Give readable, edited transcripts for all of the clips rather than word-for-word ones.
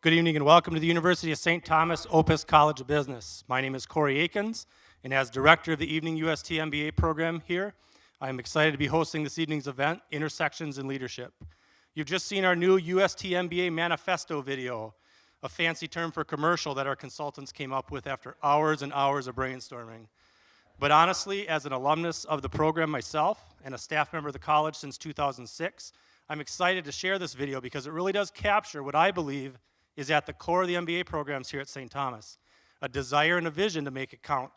Good evening and welcome to the University of St. Thomas Opus College of Business. My name is Corey Akins, and as director of the evening UST MBA program here, I am excited to be hosting this evening's event, Intersections in Leadership. You've just seen our new UST MBA manifesto video, a fancy term for commercial that our consultants came up with after hours and hours of brainstorming. But honestly, as an alumnus of the program myself and a staff member of the college since 2006, I'm excited to share this video because it really does capture what I believe is at the core of the MBA programs here at St. Thomas, a desire and a vision to make it count.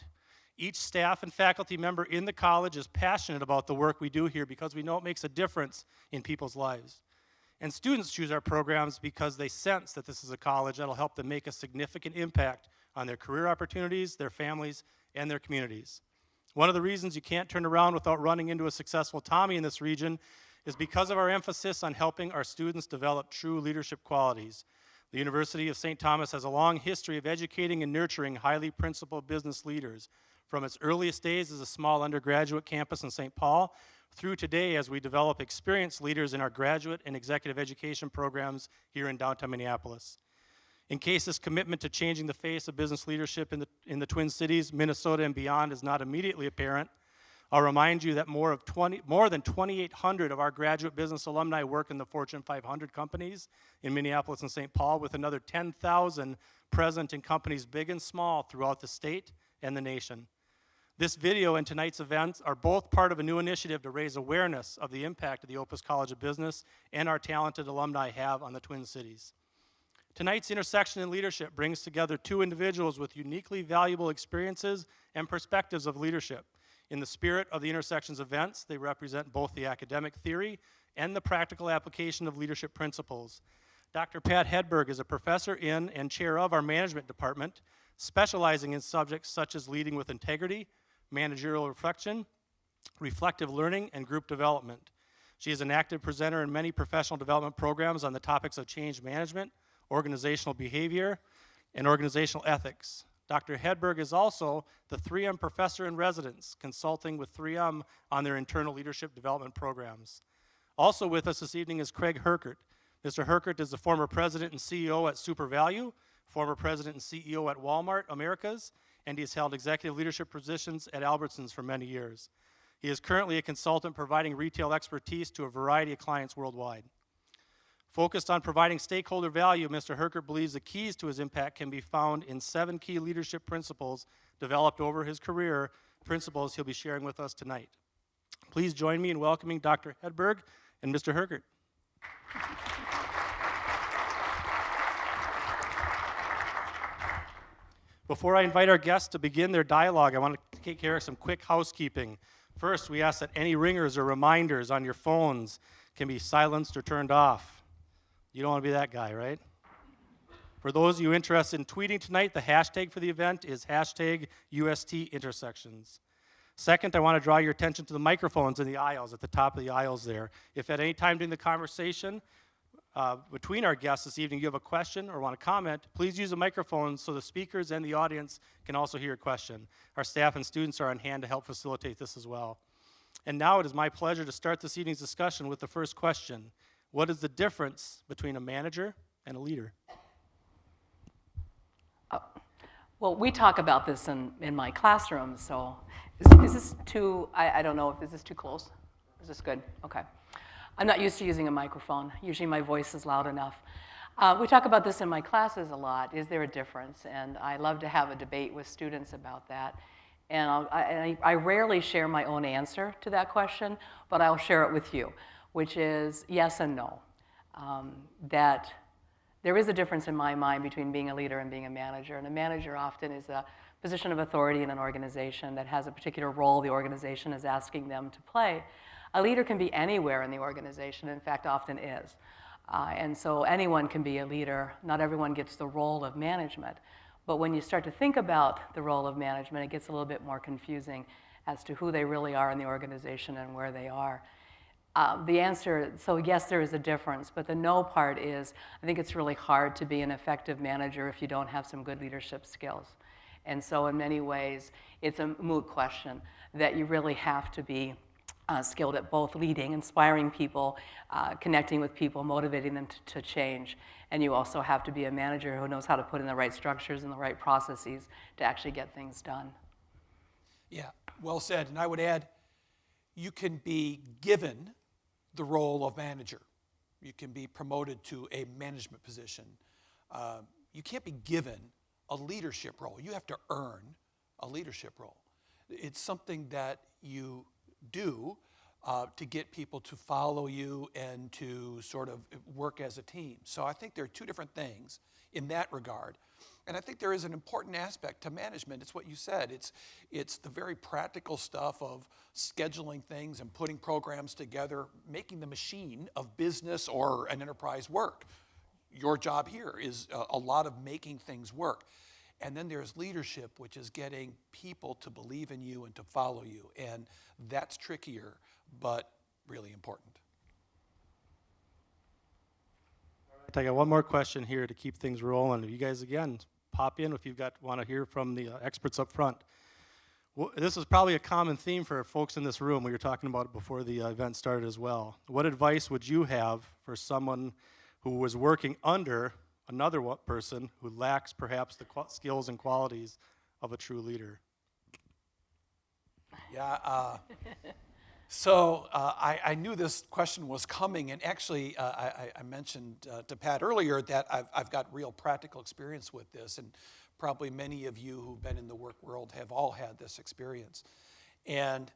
Each staff and faculty member in the college is passionate about the work we do here because we know it makes a difference in people's lives. And students choose our programs because they sense that this is a college that'll help them make a significant impact on their career opportunities, their families, and their communities. One of the reasons you can't turn around without running into a successful Tommy in this region is because of our emphasis on helping our students develop true leadership qualities. The University of St. Thomas has a long history of educating and nurturing highly principled business leaders, from its earliest days as a small undergraduate campus in St. Paul, through today as we develop experienced leaders in our graduate and executive education programs here in downtown Minneapolis. In case this commitment to changing the face of business leadership in the Twin Cities, Minnesota, and beyond is not immediately apparent, I'll remind you that more than 2,800 of our graduate business alumni work in the Fortune 500 companies in Minneapolis and St. Paul, with another 10,000 present in companies big and small throughout the state and the nation. This video and tonight's events are both part of a new initiative to raise awareness of the impact of the Opus College of Business and our talented alumni have on the Twin Cities. Tonight's intersection in leadership brings together two individuals with uniquely valuable experiences and perspectives of leadership. In the spirit of the Intersections events, they represent both the academic theory and the practical application of leadership principles. Dr. Pat Hedberg is a professor in and chair of our management department, specializing in subjects such as leading with integrity, managerial reflection, reflective learning, and group development. She is an active presenter in many professional development programs on the topics of change management, organizational behavior, and organizational ethics. Dr. Hedberg is also the 3M professor in residence, consulting with 3M on their internal leadership development programs. Also with us this evening is Craig Herkert. Mr. Herkert is the former president and CEO at SUPERVALU, former president and CEO at Walmart Americas, and he has held executive leadership positions at Albertsons for many years. He is currently a consultant providing retail expertise to a variety of clients worldwide. Focused on providing stakeholder value, Mr. Herkert believes the keys to his impact can be found in 7 key leadership principles developed over his career, principles he'll be sharing with us tonight. Please join me in welcoming Dr. Hedberg and Mr. Herkert. Before I invite our guests to begin their dialogue, I want to take care of some quick housekeeping. First, we ask that any ringers or reminders on your phones can be silenced or turned off. You don't want to be that guy, right? For those of you interested in tweeting tonight, the hashtag for the event is hashtag UST_Intersections. Second, I want to draw your attention to the microphones in the aisles, at the top of the aisles there. If at any time during the conversation between our guests this evening you have a question or want to comment, please use the microphone so the speakers and the audience can also hear your question. Our staff and students are on hand to help facilitate this as well. And now it is my pleasure to start this evening's discussion with the first question. What is the difference between a manager and a leader? Well, we talk about this in my classroom, so is this too, I don't know, is this too close? Is this good? Okay. I'm not used to using a microphone. Usually my voice is loud enough. We talk about this in my classes a lot. Is there a difference? And I love to have a debate with students about that. And I rarely share my own answer to that question, but I'll share it with you, which is yes and no. That there is a difference in my mind between being a leader and being a manager. And a manager often is a position of authority in an organization that has a particular role the organization is asking them to play. A leader can be anywhere in the organization, in fact, often is. And so anyone can be a leader. Not everyone gets the role of management. But when you start to think about the role of management, it gets a little bit more confusing as to who they really are in the organization and where they are. The answer, so yes, there is a difference, but the no part is, I think it's really hard to be an effective manager if you don't have some good leadership skills. And so in many ways, it's a moot question that you really have to be skilled at both leading, inspiring people, connecting with people, motivating them to change. And you also have to be a manager who knows how to put in the right structures and the right processes to actually get things done. Yeah, well said. And I would add, you can be given the role of manager. You can be promoted to a management position. You can't be given a leadership role. You have to earn a leadership role. It's something that you do to get people to follow you and to sort of work as a team. So I think there are two different things in that regard. And I think there is an important aspect to management. It's what you said. It's the very practical stuff of scheduling things and putting programs together, making the machine of business or an enterprise work. Your job here is a lot of making things work. And then there's leadership, which is getting people to believe in you and to follow you. And that's trickier, but really important. I got one more question here to keep things rolling. You guys, again, pop in if you want to hear from the experts up front. Well, this is probably a common theme for folks in this room. We were talking about it before the event started as well. What advice would you have for someone who was working under another person who lacks perhaps the skills and qualities of a true leader? Yeah, so I knew this question was coming, and actually I mentioned to Pat earlier that I've got real practical experience with this, and probably many of you who've been in the work world have all had this experience. And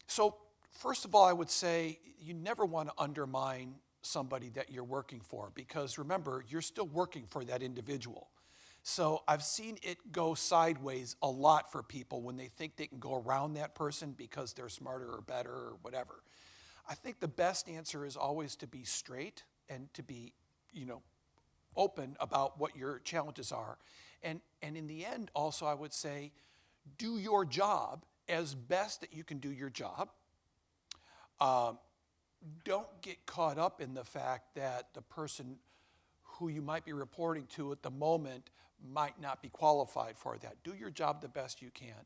so first of all, I would say you never want to undermine somebody that you're working for, because remember, you're still working for that individual. So I've seen it go sideways a lot for people when they think they can go around that person because they're smarter or better or whatever. I think the best answer is always to be straight and to be, open about what your challenges are. And in the end, also, I would say, do your job as best that you can do your job. Don't get caught up in the fact that the person who you might be reporting to at the moment might not be qualified for that. Do your job the best you can.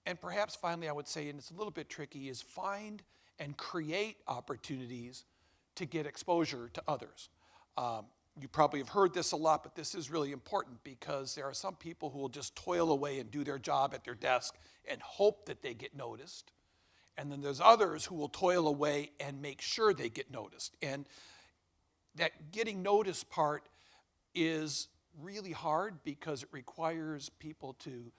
And perhaps finally, I would say, and it's a little bit tricky, is find and create opportunities to get exposure to others. You probably have heard this a lot, but this is really important because there are some people who will just toil away and do their job at their desk and hope that they get noticed. And then there's others who will toil away and make sure they get noticed. And that getting noticed part is really hard because it requires people to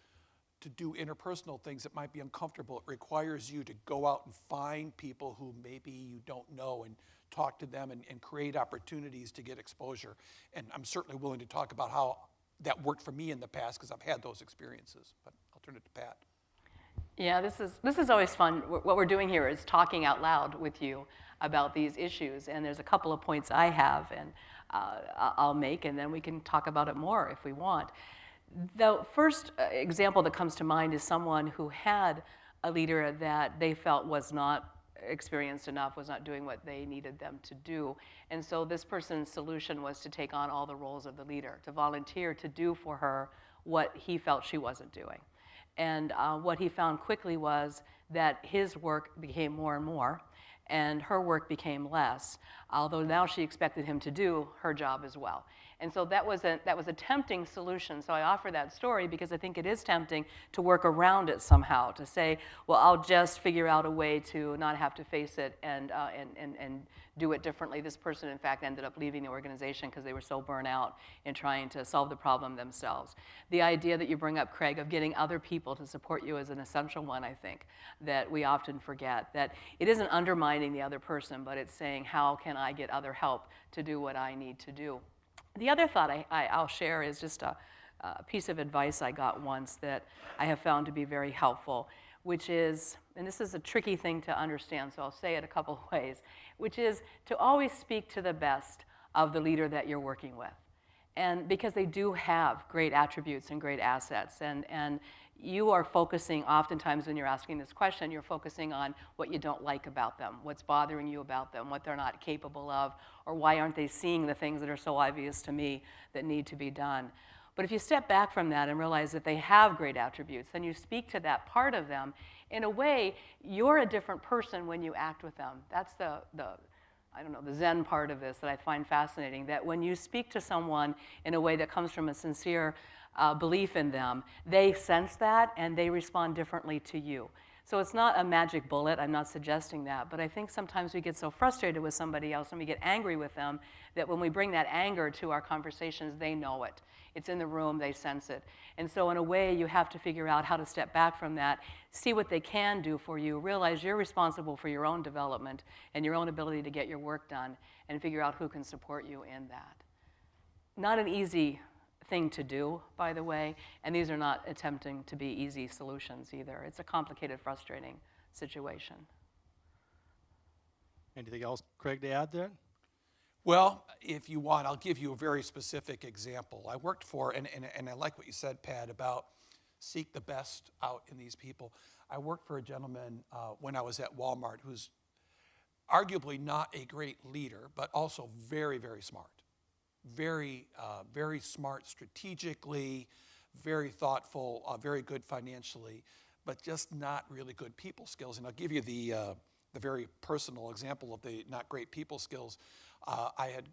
do interpersonal things that might be uncomfortable. It requires you to go out and find people who maybe you don't know and talk to them and create opportunities to get exposure. And I'm certainly willing to talk about how that worked for me in the past because I've had those experiences. But I'll turn it to Pat. Yeah, this is always fun. What we're doing here is talking out loud with you about these issues, and there's a couple of points I have, and I'll make, and then we can talk about it more if we want. The first example that comes to mind is someone who had a leader that they felt was not experienced enough, was not doing what they needed them to do. And so this person's solution was to take on all the roles of the leader, to volunteer to do for her what he felt she wasn't doing. And what he found quickly was that his work became more and more, and her work became less, although now she expected him to do her job as well. And so that was a tempting solution. So I offer that story because I think it is tempting to work around it somehow, to say, well, I'll just figure out a way to not have to face it and do it differently. This person, in fact, ended up leaving the organization because they were so burnt out in trying to solve the problem themselves. The idea that you bring up, Craig, of getting other people to support you is an essential one, I think, that we often forget, that it isn't undermining the other person, but it's saying, how can I get other help to do what I need to do? The other thought I'll share is just a piece of advice I got once that I have found to be very helpful, which is, and this is a tricky thing to understand, so I'll say it a couple of ways, which is to always speak to the best of the leader that you're working with. And because they do have great attributes and great assets, and you are focusing, oftentimes when you're asking this question, you're focusing on what you don't like about them, what's bothering you about them, what they're not capable of, or why aren't they seeing the things that are so obvious to me that need to be done. But if you step back from that and realize that they have great attributes, then you speak to that part of them. In a way, you're a different person when you act with them. That's the I don't know, the Zen part of this that I find fascinating, that when you speak to someone in a way that comes from a sincere belief in them, they sense that and they respond differently to you. So it's not a magic bullet, I'm not suggesting that, but I think sometimes we get so frustrated with somebody else and we get angry with them that when we bring that anger to our conversations, they know it. It's in the room, they sense it. And so in a way, you have to figure out how to step back from that, see what they can do for you, realize you're responsible for your own development and your own ability to get your work done, and figure out who can support you in that. Not an easy thing to do, by the way, and these are not attempting to be easy solutions either. It's a complicated, frustrating situation. Anything else, Craig, to add there? Well, if you want, I'll give you a very specific example. I worked for, and I like what you said, Pat, about seek the best out in these people. I worked for a gentleman when I was at Walmart who's arguably not a great leader, but also very, very smart. Very smart strategically, very thoughtful, very good financially, but just not really good people skills. And I'll give you the very personal example of the not great people skills. I had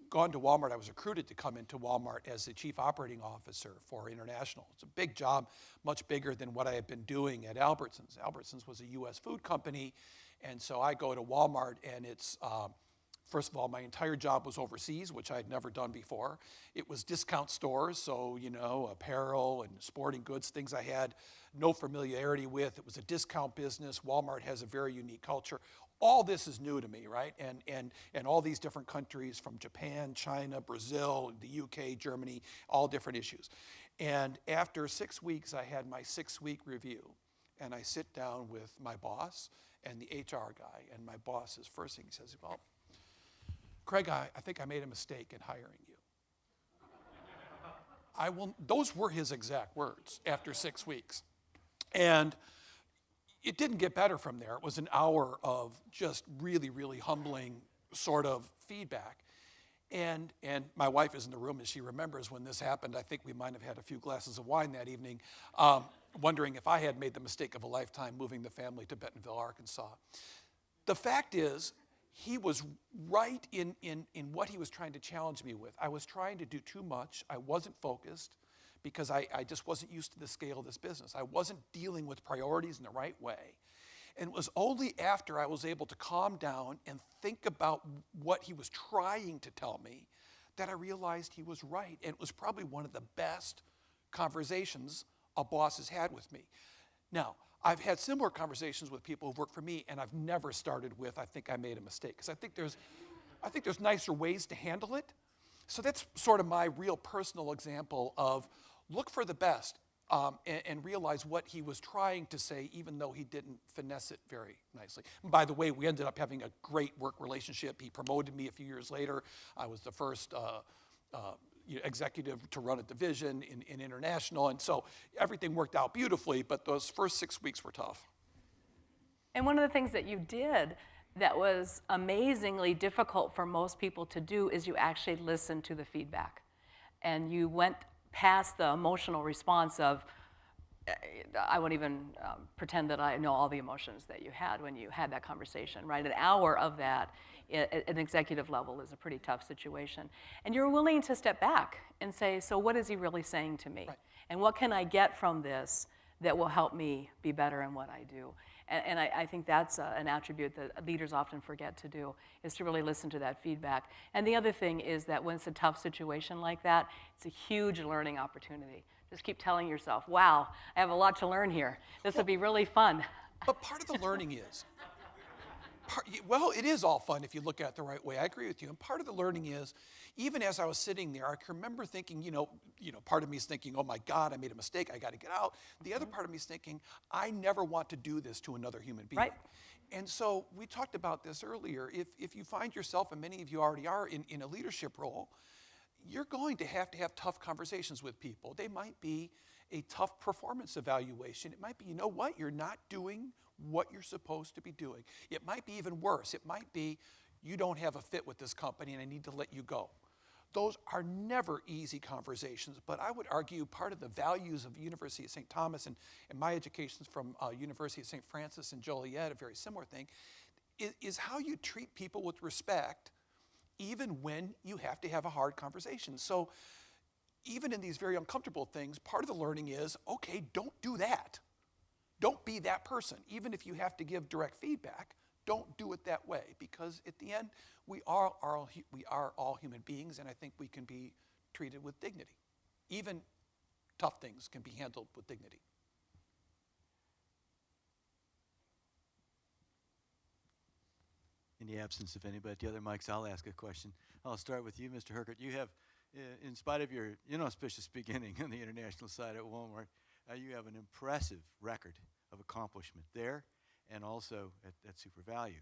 gone to Walmart. I was recruited to come into Walmart as the chief operating officer for international. It's a big job, much bigger than what I had been doing at Albertsons. Albertsons was a U.S. food company, and so I go to Walmart, and it's first of all, my entire job was overseas, which I had never done before. It was discount stores, so, you know, apparel and sporting goods, things I had no familiarity with. It was a discount business. Walmart has a very unique culture. All this is new to me, right? And all these different countries from Japan, China, Brazil, the UK, Germany, all different issues. And after 6 weeks, I had my 6-week review. And I sit down with my boss and the HR guy. And my boss, his first thing he says, well, Craig, I think I made a mistake in hiring you. Those were his exact words after 6 weeks. And it didn't get better from there. It was an hour of just really, really humbling sort of feedback. And my wife is in the room, and she remembers when this happened. I think we might have had a few glasses of wine that evening, wondering if I had made the mistake of a lifetime moving the family to Bentonville, Arkansas. The fact is, he was right in what he was trying to challenge me with. I was trying to do too much. I wasn't focused because I just wasn't used to the scale of this business. I wasn't dealing with priorities in the right way. And it was only after I was able to calm down and think about what he was trying to tell me that I realized he was right. And it was probably one of the best conversations a boss has had with me. Now, I've had similar conversations with people who've worked for me, and I've never started with, I think I made a mistake, because I think there's nicer ways to handle it. So that's sort of my real personal example of look for the best and realize what he was trying to say, even though he didn't finesse it very nicely. And by the way, we ended up having a great work relationship. He promoted me a few years later. I was the first executive to run a division in international, and so everything worked out beautifully, but those first 6 weeks were tough. And one of the things that you did that was amazingly difficult for most people to do is you actually listened to the feedback. And you went past the emotional response of, I won't even pretend that I know all the emotions that you had when you had that conversation, right? An hour of that at an executive level is a pretty tough situation. And you're willing to step back and say, so what is he really saying to me? Right. And what can I get from this that will help me be better in what I do? And I think that's an attribute that leaders often forget to do, is to really listen to that feedback. And the other thing is that when it's a tough situation like that, it's a huge learning opportunity. Just keep telling yourself, wow, I have a lot to learn here. This will be really fun. But part of the learning is, well, it is all fun if you look at it the right way. I agree with you. And part of the learning is, even as I was sitting there, I can remember thinking, part of me is thinking, oh my God, I made a mistake, I got to get out. The other part of me is thinking, I never want to do this to another human being. Right. And so we talked about this earlier. If you find yourself, and many of you already are, in a leadership role, you're going to have tough conversations with people. They might be a tough performance evaluation. It might be, you know what, you're not doing what you're supposed to be doing. It might be even worse. It might be, you don't have a fit with this company and I need to let you go. those are never easy conversations, but I would argue part of the values of University of St. Thomas and my education from University of St. Francis and Joliet, a very similar thing, is how you treat people with respect, even when you have to have a hard conversation. So even in these very uncomfortable things, part of the learning is, okay, don't do that. Don't be that person. Even if you have to give direct feedback, don't do it that way, because at the end, we are all human beings, and I think we can be treated with dignity. Even tough things can be handled with dignity. In the absence of anybody at the other mics, I'll ask a question. I'll start with you, Mr. Herkert. You have, in spite of your inauspicious beginning on the international side at Walmart, you have an impressive record of accomplishment there and also at SUPERVALU.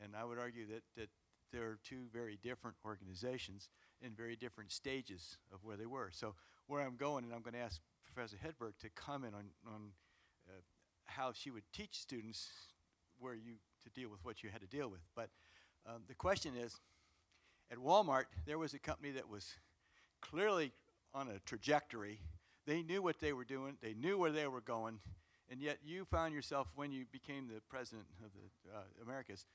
And I would argue that there are two very different organizations in very different stages of where they were. So where I'm going, and I'm going to ask Professor Hedberg to comment on how she would teach students to deal with what you had to deal with. But the question is, at Walmart, there was a company that was clearly on a trajectory. They knew what they were doing. They knew where they were going. And yet you found yourself, when you became the president of the Americas,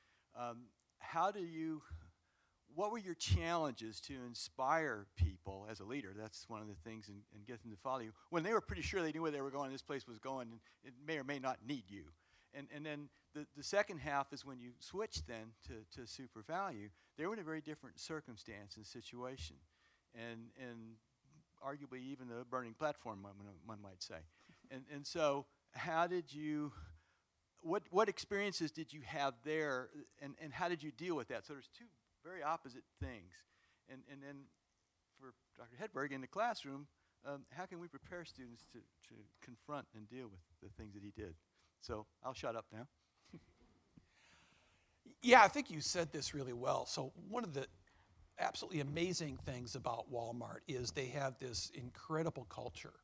what were your challenges to inspire people as a leader? That's one of the things in getting to follow you. When they were pretty sure they knew where they were going, this place was going, and it may or may not need you. And then the second half is when you switched then to SUPERVALU. They were in a very different circumstance and situation, and arguably even a burning platform, one might say. And so how did you, what experiences did you have there, and how did you deal with that? So there's two very opposite things. And then for Dr. Hedberg in the classroom, how can we prepare students to confront and deal with the things that he did? So I'll shut up now. Yeah, I think you said this really well. So one of the absolutely amazing things about Walmart is they have this incredible culture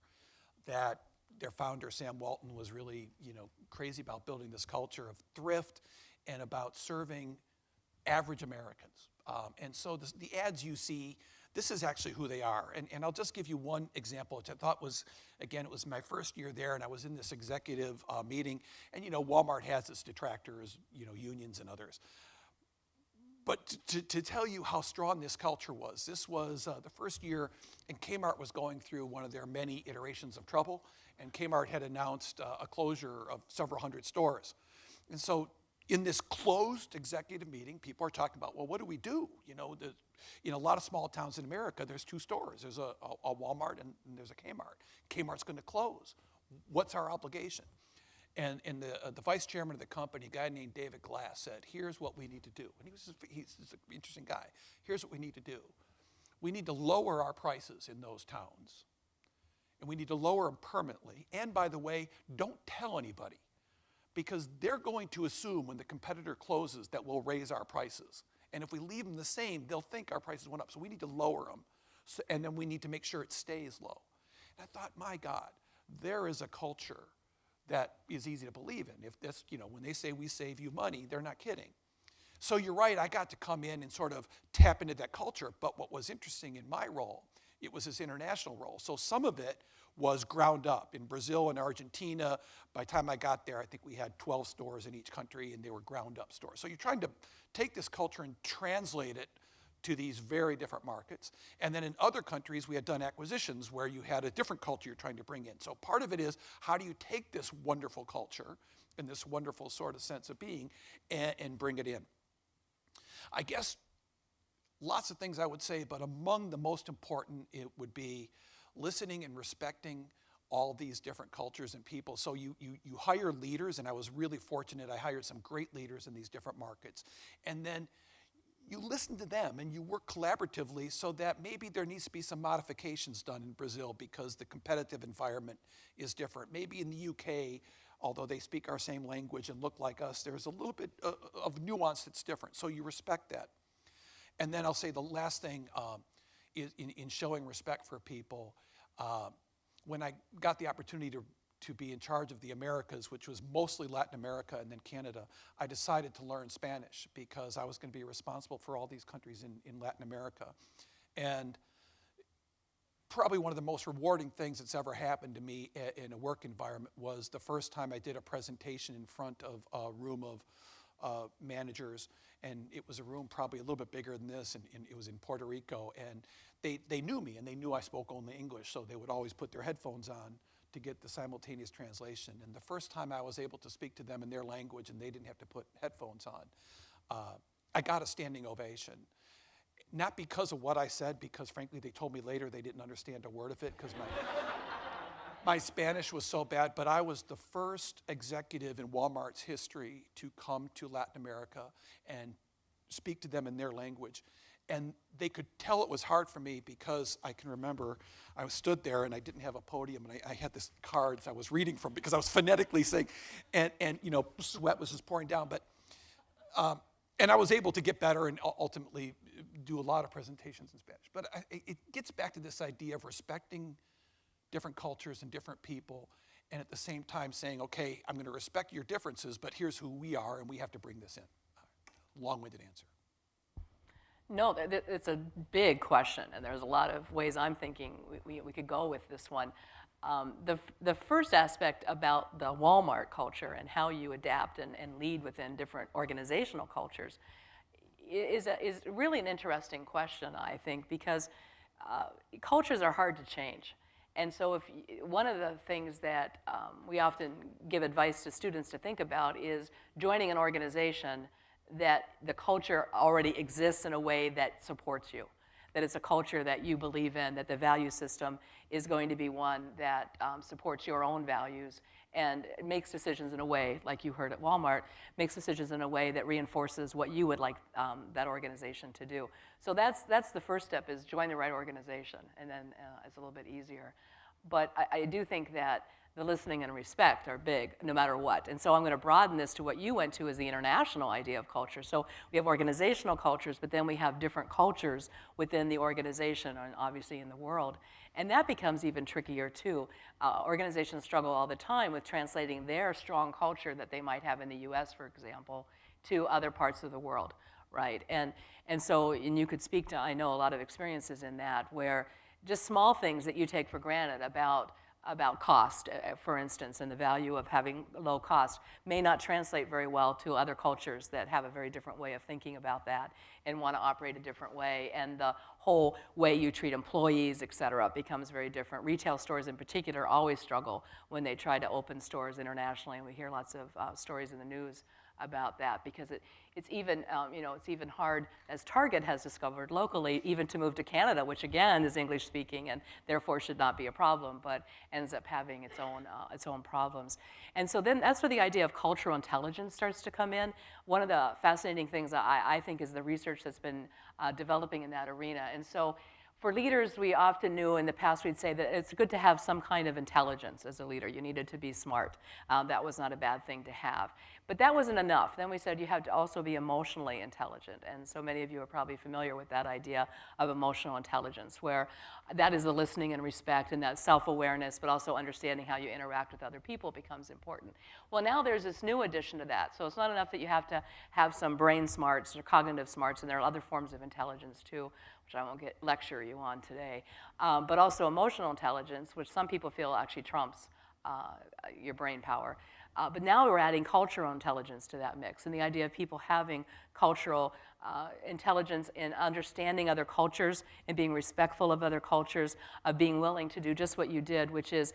that their founder, Sam Walton, was really, crazy about building this culture of thrift and about serving average Americans. And so the ads you see, this is actually who they are. And I'll just give you one example, which I thought was, again, it was my first year there, and I was in this executive meeting. And, Walmart has its detractors, unions and others. But to tell you how strong this culture was, this was the first year, and Kmart was going through one of their many iterations of trouble, and Kmart had announced a closure of several hundred stores. And so in this closed executive meeting, people are talking about, well, what do we do? A lot of small towns in America, there's two stores. There's a Walmart and there's a Kmart. Kmart's going to close. What's our obligation? And the vice chairman of the company, a guy named David Glass, said, here's what we need to do. And he's an interesting guy. Here's what we need to do. We need to lower our prices in those towns. And we need to lower them permanently. And by the way, don't tell anybody, because they're going to assume when the competitor closes that we'll raise our prices. And if we leave them the same, they'll think our prices went up. So we need to lower them. And then we need to make sure it stays low. And I thought, my God, there is a culture that is easy to believe in. If this, when they say we save you money, they're not kidding. So you're right, I got to come in and sort of tap into that culture. But what was interesting in my role, it was this international role. So some of it was ground up. In Brazil and Argentina, by the time I got there, I think we had 12 stores in each country, and they were ground up stores. So you're trying to take this culture and translate it to these very different markets. And then in other countries, we had done acquisitions where you had a different culture you're trying to bring in. So part of it is, how do you take this wonderful culture and this wonderful sort of sense of being and bring it in? I guess lots of things I would say, but among the most important, it would be listening and respecting all these different cultures and people. So you hire leaders, and I was really fortunate. I hired some great leaders in these different markets. And then you listen to them and you work collaboratively so that maybe there needs to be some modifications done in Brazil because the competitive environment is different. Maybe in the UK, although they speak our same language and look like us, there's a little bit of nuance that's different. So you respect that. And then I'll say the last thing is in showing respect for people. When I got the opportunity to be in charge of the Americas, which was mostly Latin America and then Canada, I decided to learn Spanish because I was going to be responsible for all these countries in Latin America. And probably one of the most rewarding things that's ever happened to me in a work environment was the first time I did a presentation in front of a room of managers, and it was a room probably a little bit bigger than this, and it was in Puerto Rico, and they knew me, and they knew I spoke only English, so they would always put their headphones on to get the simultaneous translation. And the first time I was able to speak to them in their language and they didn't have to put headphones on, I got a standing ovation. Not because of what I said, because frankly they told me later they didn't understand a word of it because my Spanish was so bad, but I was the first executive in Walmart's history to come to Latin America and speak to them in their language. And they could tell it was hard for me because I can remember I stood there and I didn't have a podium, and I had this cards I was reading from because I was phonetically saying, and you know, sweat was just pouring down. But and I was able to get better and ultimately do a lot of presentations in Spanish. But it gets back to this idea of respecting different cultures and different people, and at the same time saying, okay, I'm going to respect your differences, but here's who we are, and we have to bring this in. Long-winded answer. No, it's a big question, and there's a lot of ways I'm thinking we could go with this one. The first aspect about the Walmart culture and how you adapt and lead within different organizational cultures is really an interesting question, I think, because cultures are hard to change. And so one of the things that we often give advice to students to think about is joining an organization that the culture already exists in a way that supports you, that it's a culture that you believe in, that the value system is going to be one that supports your own values and makes decisions in a way, like you heard at Walmart, makes decisions in a way that reinforces what you would like that organization to do. So that's the first step, is join the right organization, and then it's a little bit easier. But I do think that the listening and respect are big, no matter what. And so I'm going to broaden this to what you went to as the international idea of culture. So we have organizational cultures, but then we have different cultures within the organization and obviously in the world. And that becomes even trickier too. Organizations struggle all the time with translating their strong culture that they might have in the US, for example, to other parts of the world, right? And so you could speak to, I know, a lot of experiences in that, where just small things that you take for granted about cost, for instance, and the value of having low cost may not translate very well to other cultures that have a very different way of thinking about that and want to operate a different way. And the whole way you treat employees, et cetera, becomes very different. Retail stores in particular always struggle when they try to open stores internationally, and we hear lots of stories in the news about that, because it's even it's even hard, as Target has discovered locally, even to move to Canada, which again is English speaking and therefore should not be a problem, but ends up having its own problems. And so then that's where the idea of cultural intelligence starts to come in. One of the fascinating things I think is the research that's been developing in that arena. And so for leaders, we often knew in the past, we'd say that it's good to have some kind of intelligence as a leader. You needed to be smart. That was not a bad thing to have. But that wasn't enough. Then we said you have to also be emotionally intelligent. And so many of you are probably familiar with that idea of emotional intelligence, where that is the listening and respect and that self-awareness, but also understanding how you interact with other people becomes important. Well, now there's this new addition to that. So it's not enough that you have to have some brain smarts or cognitive smarts, and there are other forms of intelligence too, which I won't lecture you on today, but also emotional intelligence, which some people feel actually trumps your brain power. But now we're adding cultural intelligence to that mix, and the idea of people having cultural intelligence in understanding other cultures and being respectful of other cultures, of being willing to do just what you did, which is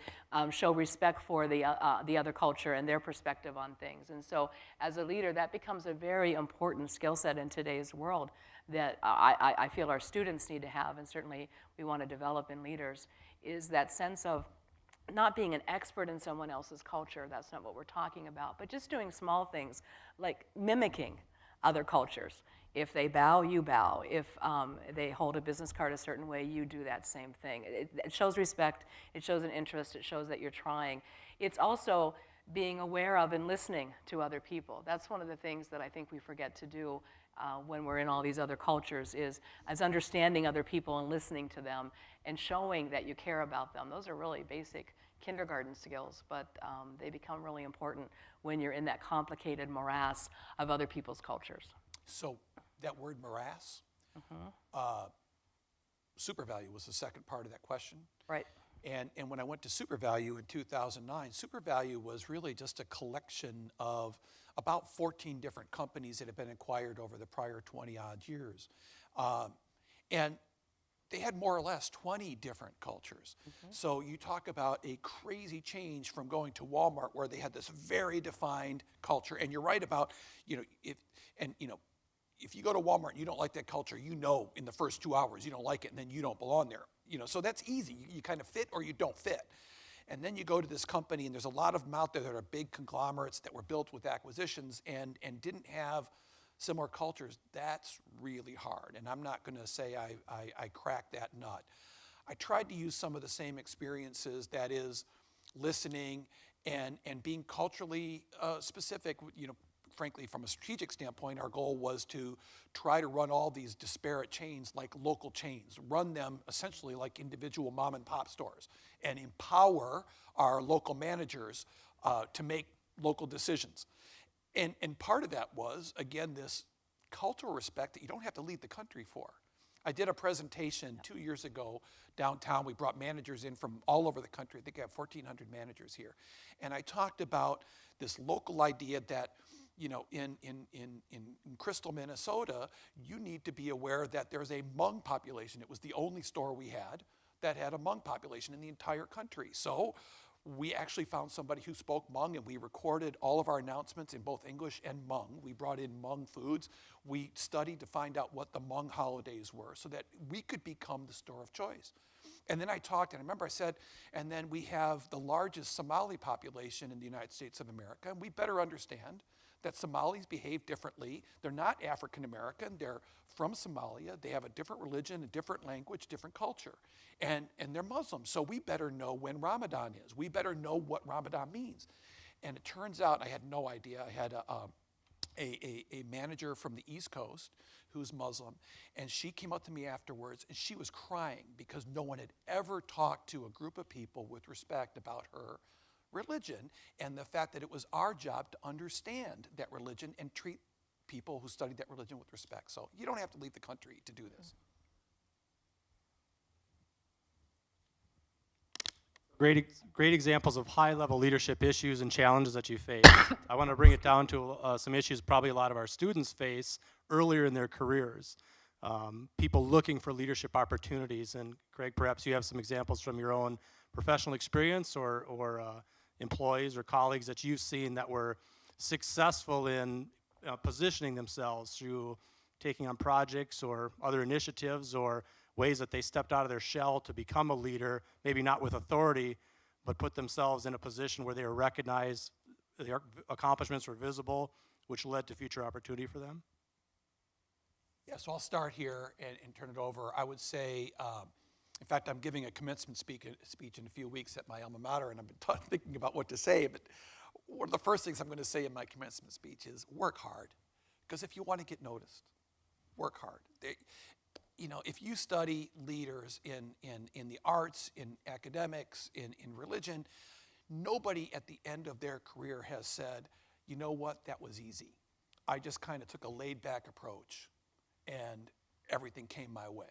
show respect for the other culture and their perspective on things. And so as a leader, that becomes a very important skill set in today's world that I feel our students need to have, and certainly we want to develop in leaders, is that sense of not being an expert in someone else's culture. That's not what we're talking about, but just doing small things like mimicking other cultures. If they bow, you bow. If they hold a business card a certain way, you do that same thing. It shows respect, it shows an interest, it shows that you're trying. It's also being aware of and listening to other people. That's one of the things that I think we forget to do when we're in all these other cultures, is understanding other people and listening to them and showing that you care about them. Those are really basic kindergarten skills, but they become really important when you're in that complicated morass of other people's cultures. So that word morass, SUPERVALU was the second part of that question. Right. And when I went to SUPERVALU in 2009, SUPERVALU was really just a collection of about 14 different companies that had been acquired over the prior 20-odd years. And they had more or less 20 different cultures. So you talk about a crazy change from going to Walmart, where they had this very defined culture. And you're right about, if you go to Walmart and you don't like that culture, in the first 2 hours you don't like it, and then you don't belong there. So that's easy. You kind of fit or you don't fit. And then you go to this company, and there's a lot of them out there that are big conglomerates that were built with acquisitions and didn't have similar cultures. That's really hard. And I'm not going to say I cracked that nut. I tried to use some of the same experiences, that is, listening and being culturally specific. Frankly, from a strategic standpoint, our goal was to try to run all these disparate chains like local chains, run them essentially like individual mom and pop stores, and empower our local managers to make local decisions. And part of that was, again, this cultural respect that you don't have to leave the country for. I did a presentation 2 years ago downtown. We brought managers in from all over the country. I think I have 1,400 managers here. And I talked about this local idea that, in Crystal, Minnesota, you need to be aware that there's a Hmong population. It was the only store we had that had a Hmong population in the entire country. So we actually found somebody who spoke Hmong, and we recorded all of our announcements in both English and Hmong. We brought in Hmong foods. We studied to find out what the Hmong holidays were so that we could become the store of choice. And then I talked, and I remember I said, and then we have the largest Somali population in the United States of America, and we better understand that Somalis behave differently. They're not African American. They're from Somalia. They have a different religion, a different language, different culture. And they're Muslim. So we better know when Ramadan is. We better know what Ramadan means. And it turns out, I had no idea. I had a manager from the East Coast who's Muslim, and she came up to me afterwards, and she was crying because no one had ever talked to a group of people with respect about her religion, and the fact that it was our job to understand that religion and treat people who studied that religion with respect. So you don't have to leave the country to do this. Great examples of high-level leadership issues and challenges that you face. I want to bring it down to some issues probably a lot of our students face earlier in their careers. People looking for leadership opportunities. And Craig, perhaps you have some examples from your own professional experience or employees or colleagues that you've seen that were successful in positioning themselves through taking on projects or other initiatives or ways that they stepped out of their shell to become a leader, maybe not with authority, but put themselves in a position where they were recognized, their accomplishments were visible, which led to future opportunity for them? Yeah, so I'll start here and turn it over. I would say, in fact, I'm giving a commencement speech in a few weeks at my alma mater, and I've been thinking about what to say, but one of the first things I'm going to say in my commencement speech is work hard. Because if you want to get noticed, work hard. If you study leaders in the arts, in academics, in religion, nobody at the end of their career has said, you know what, that was easy. I just kind of took a laid-back approach and everything came my way.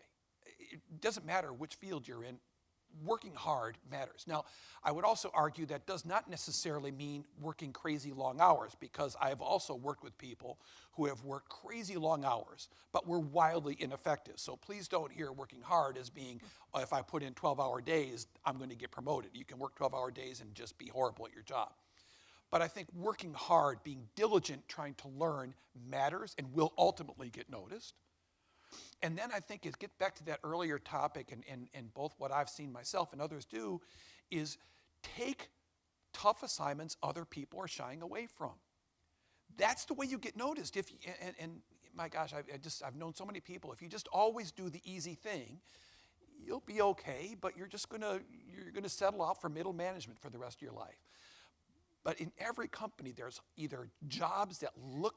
It doesn't matter which field you're in, working hard matters. Now, I would also argue that does not necessarily mean working crazy long hours, because I've also worked with people who have worked crazy long hours, but were wildly ineffective. So please don't hear working hard as being, if I put in 12-hour days, I'm going to get promoted. You can work 12-hour days and just be horrible at your job. But I think working hard, being diligent, trying to learn matters and will ultimately get noticed. And then I think it gets back to that earlier topic, and both what I've seen myself and others do, is take tough assignments other people are shying away from. That's the way you get noticed. And my gosh, I've known so many people. If you just always do the easy thing, you'll be okay, but you're gonna settle out for middle management for the rest of your life. But in every company, there's either jobs that look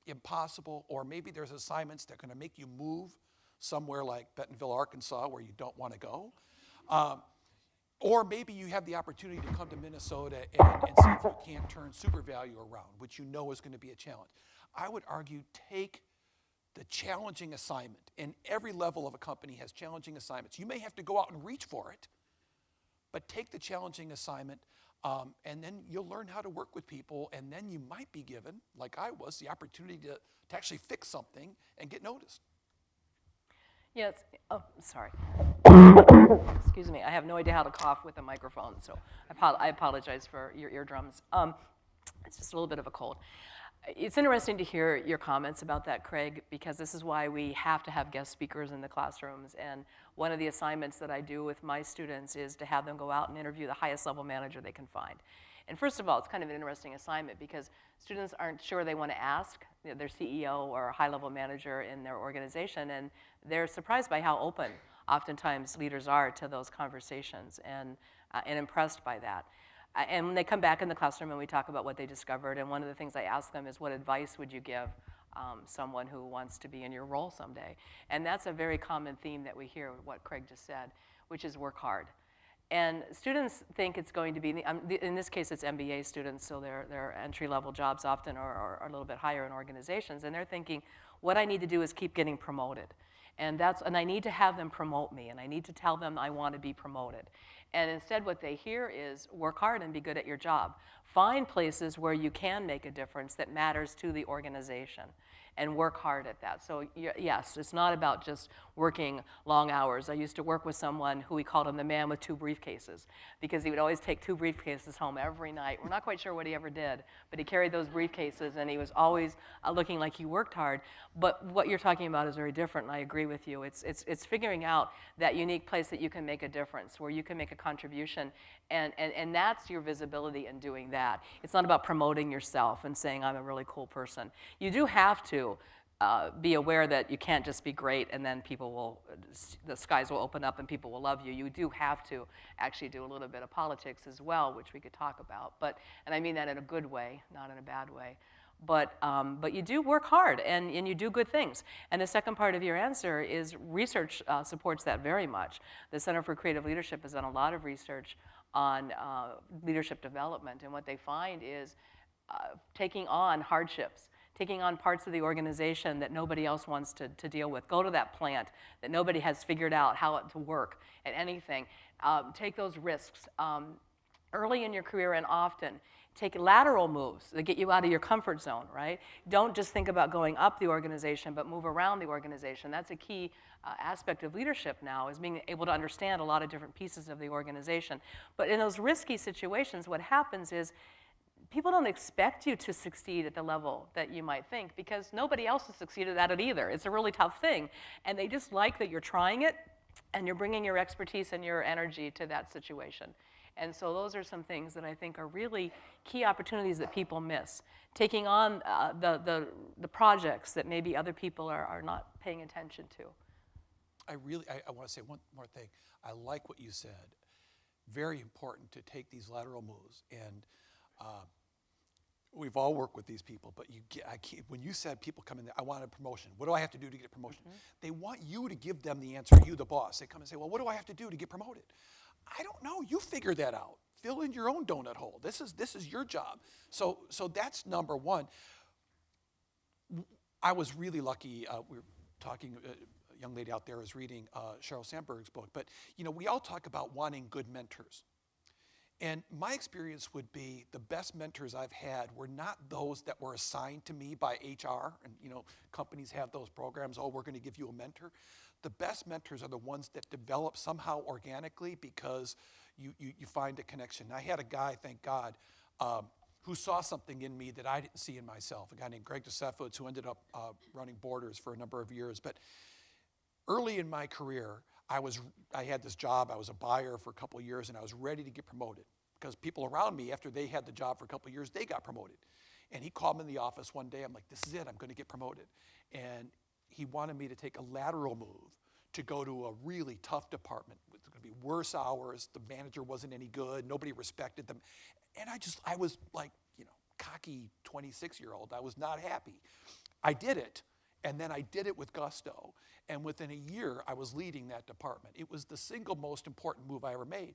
impossible, or maybe there's assignments that are going to make you move somewhere like Bentonville, Arkansas, where you don't want to go. Or maybe you have the opportunity to come to Minnesota and see if you can't turn SUPERVALU around, which you know is going to be a challenge. I would argue take the challenging assignment. And every level of a company has challenging assignments. You may have to go out and reach for it, but take the challenging assignment, and then you'll learn how to work with people, and then you might be given, like I was, the opportunity to actually fix something and get noticed. Yes. Oh, sorry. Excuse me. I have no idea how to cough with a microphone, so I apologize for your eardrums. It's just a little bit of a cold. It's interesting to hear your comments about that, Craig, because this is why we have to have guest speakers in the classrooms. And one of the assignments that I do with my students is to have them go out and interview the highest level manager they can find. And first of all, it's kind of an interesting assignment because students aren't sure they want to ask their CEO or high-level manager in their organization, and they're surprised by how open oftentimes leaders are to those conversations and impressed by that. And when they come back in the classroom and we talk about what they discovered, and one of the things I ask them is, what advice would you give someone who wants to be in your role someday? And that's a very common theme that we hear, what Craig just said, which is work hard. And students think it's going to be, in this case it's MBA students, so their entry-level jobs often are a little bit higher in organizations, and they're thinking, what I need to do is keep getting promoted. And I need to have them promote me, and I need to tell them I want to be promoted. And instead what they hear is, work hard and be good at your job. Find places where you can make a difference that matters to the organization, and work hard at that. So yes, it's not about just working long hours. I used to work with someone who we called him the man with 2 briefcases, because he would always take 2 briefcases home every night. We're not quite sure what he ever did, but he carried those briefcases, and he was always looking like he worked hard. But what you're talking about is very different, and I agree with you. It's figuring out that unique place that you can make a difference, where you can make a contribution, and that's your visibility in doing that. It's not about promoting yourself and saying, I'm a really cool person. You do have to be aware that you can't just be great and then the skies will open up and people will love you. You do have to actually do a little bit of politics as well, which we could talk about. And I mean that in a good way, not in a bad way. But you do work hard and you do good things. And the second part of your answer is research supports that very much. The Center for Creative Leadership has done a lot of research on leadership development, and what they find is taking on hardships, taking on parts of the organization that nobody else wants to deal with. Go to that plant that nobody has figured out how to work at anything. Take those risks early in your career, and often take lateral moves that get you out of your comfort zone, right? Don't just think about going up the organization, but move around the organization. That's a key aspect of leadership now, is being able to understand a lot of different pieces of the organization. But in those risky situations, what happens is people don't expect you to succeed at the level that you might think, because nobody else has succeeded at it either. It's a really tough thing. And they just like that you're trying it and you're bringing your expertise and your energy to that situation. And so those are some things that I think are really key opportunities that people miss. Taking on the projects that maybe other people are not paying attention to. I want to say one more thing. I like what you said. Very important to take these lateral moves. And we've all worked with these people, but when you said people come in there, I want a promotion. What do I have to do to get a promotion? Mm-hmm. They want you to give them the answer, you the boss. They come and say, well, what do I have to do to get promoted? I don't know. You figure that out. Fill in your own donut hole. This is your job. So that's number one. I was really lucky. We were talking. A young lady out there is reading Sheryl Sandberg's book. But we all talk about wanting good mentors. And my experience would be the best mentors I've had were not those that were assigned to me by HR. And companies have those programs. Oh, we're going to give you a mentor. The best mentors are the ones that develop somehow organically because you find a connection. I had a guy, thank God, who saw something in me that I didn't see in myself, a guy named Greg Desefowitz, who ended up running Borders for a number of years. But early in my career, I had this job. I was a buyer for a couple of years, and I was ready to get promoted because people around me, after they had the job for a couple of years, they got promoted. And he called me in the office one day. I'm like, this is it. I'm going to get promoted. And he wanted me to take a lateral move to go to a really tough department. It was going to be worse hours. The manager wasn't any good. Nobody respected them. And I was like, cocky 26-year-old. I was not happy. I did it. And then I did it with gusto. And within a year, I was leading that department. It was the single most important move I ever made.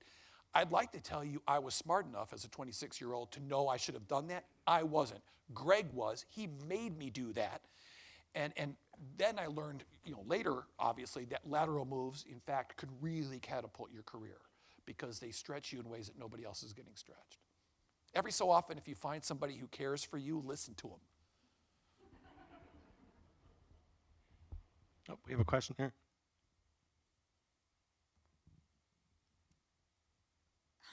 I'd like to tell you I was smart enough as a 26-year-old to know I should have done that. I wasn't. Greg was. He made me do that. And then I learned, later, obviously, that lateral moves, in fact, could really catapult your career because they stretch you in ways that nobody else is getting stretched. Every so often, if you find somebody who cares for you, listen to them. Oh, we have a question here.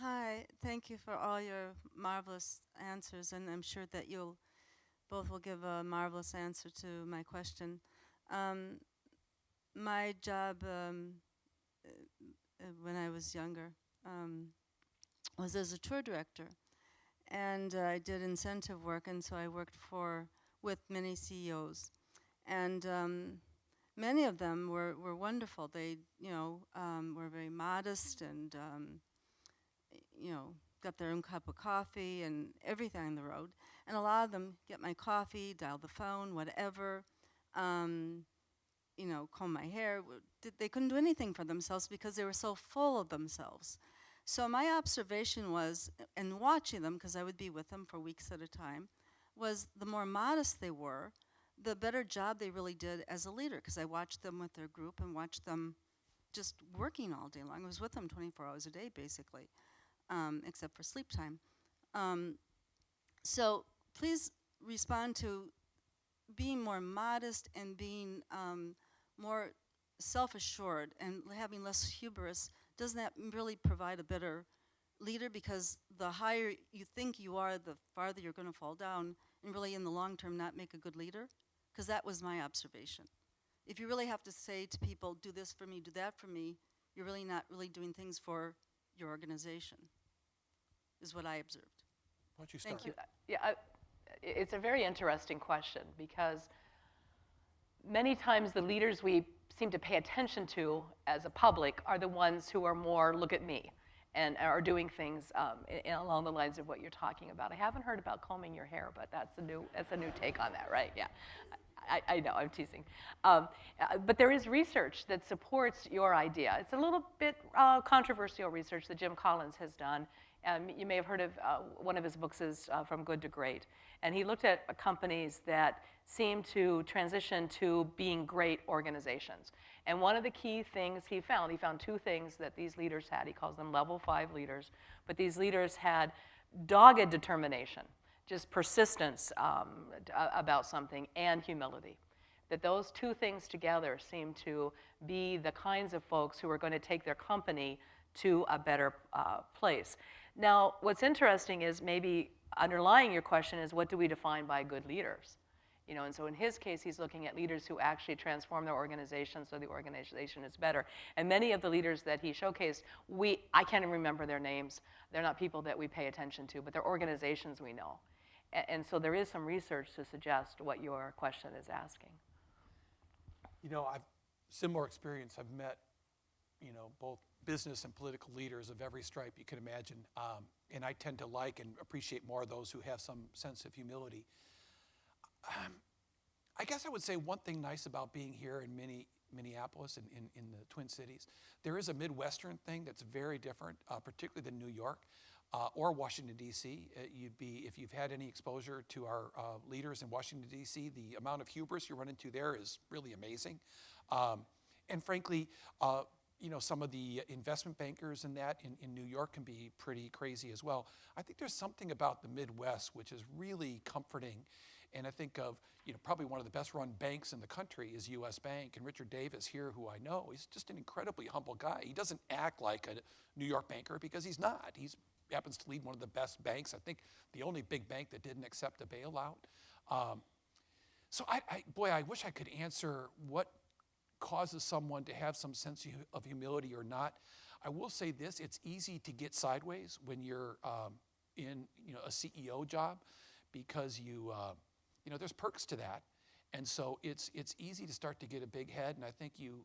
Hi, thank you for all your marvelous answers, and I'm sure that you'll both will give a marvelous answer to my question. My job when I was younger was as a tour director, and I did incentive work, and so I worked with many CEOs, and many of them were wonderful. They, were very modest and got their own cup of coffee and everything on the road. And a lot of them get my coffee, dial the phone, whatever, comb my hair. They couldn't do anything for themselves because they were so full of themselves. So my observation was, and watching them, because I would be with them for weeks at a time, was the more modest they were, the better job they really did as a leader, because I watched them with their group and watched them just working all day long. I was with them 24 hours a day, basically. Except for sleep time. So please respond to being more modest and being more self-assured and having less hubris. Doesn't that really provide a better leader? Because the higher you think you are, the farther you're going to fall down and really in the long term not make a good leader? Because that was my observation. If you really have to say to people, do this for me, do that for me, you're really not really doing things for your organization, is what I observed. Why don't you start? Thank you. Yeah, it's a very interesting question because many times the leaders we seem to pay attention to as a public are the ones who are more look at me and are doing things along the lines of what you're talking about. I haven't heard about combing your hair, but that's a new take on that, right? Yeah. I know, I'm teasing. But there is research that supports your idea. It's a little bit controversial research that Jim Collins has done. You may have heard of one of his books is From Good to Great. And he looked at companies that seem to transition to being great organizations. And one of the key things he found two things that these leaders had. He calls them level 5 leaders. But these leaders had dogged determination, just persistence about something, and humility. That those two things together seem to be the kinds of folks who are going to take their company to a better place. Now, what's interesting is maybe underlying your question is, what do we define by good leaders? And so in his case, he's looking at leaders who actually transform their organization so the organization is better. And many of the leaders that he showcased, I can't even remember their names. They're not people that we pay attention to, but they're organizations we know. And so there is some research to suggest what your question is asking. I've similar experience. I've met, both business and political leaders of every stripe you can imagine. And I tend to like and appreciate more those who have some sense of humility. I guess I would say one thing nice about being here in Minneapolis and in the Twin Cities, there is a Midwestern thing that's very different, particularly than New York or Washington, D.C. If you've had any exposure to our leaders in Washington, D.C., the amount of hubris you run into there is really amazing. And frankly, some of the investment bankers in New York can be pretty crazy as well. I think there's something about the Midwest which is really comforting. And I think of, probably one of the best run banks in the country is U.S. Bank. And Richard Davis here, who I know, he's just an incredibly humble guy. He doesn't act like a New York banker because he's not. He happens to lead one of the best banks. I think the only big bank that didn't accept a bailout. So I wish I could answer what causes someone to have some sense of humility or not. I will say this, it's easy to get sideways when you're in a CEO job because there's perks to that. And so it's easy to start to get a big head, and I think you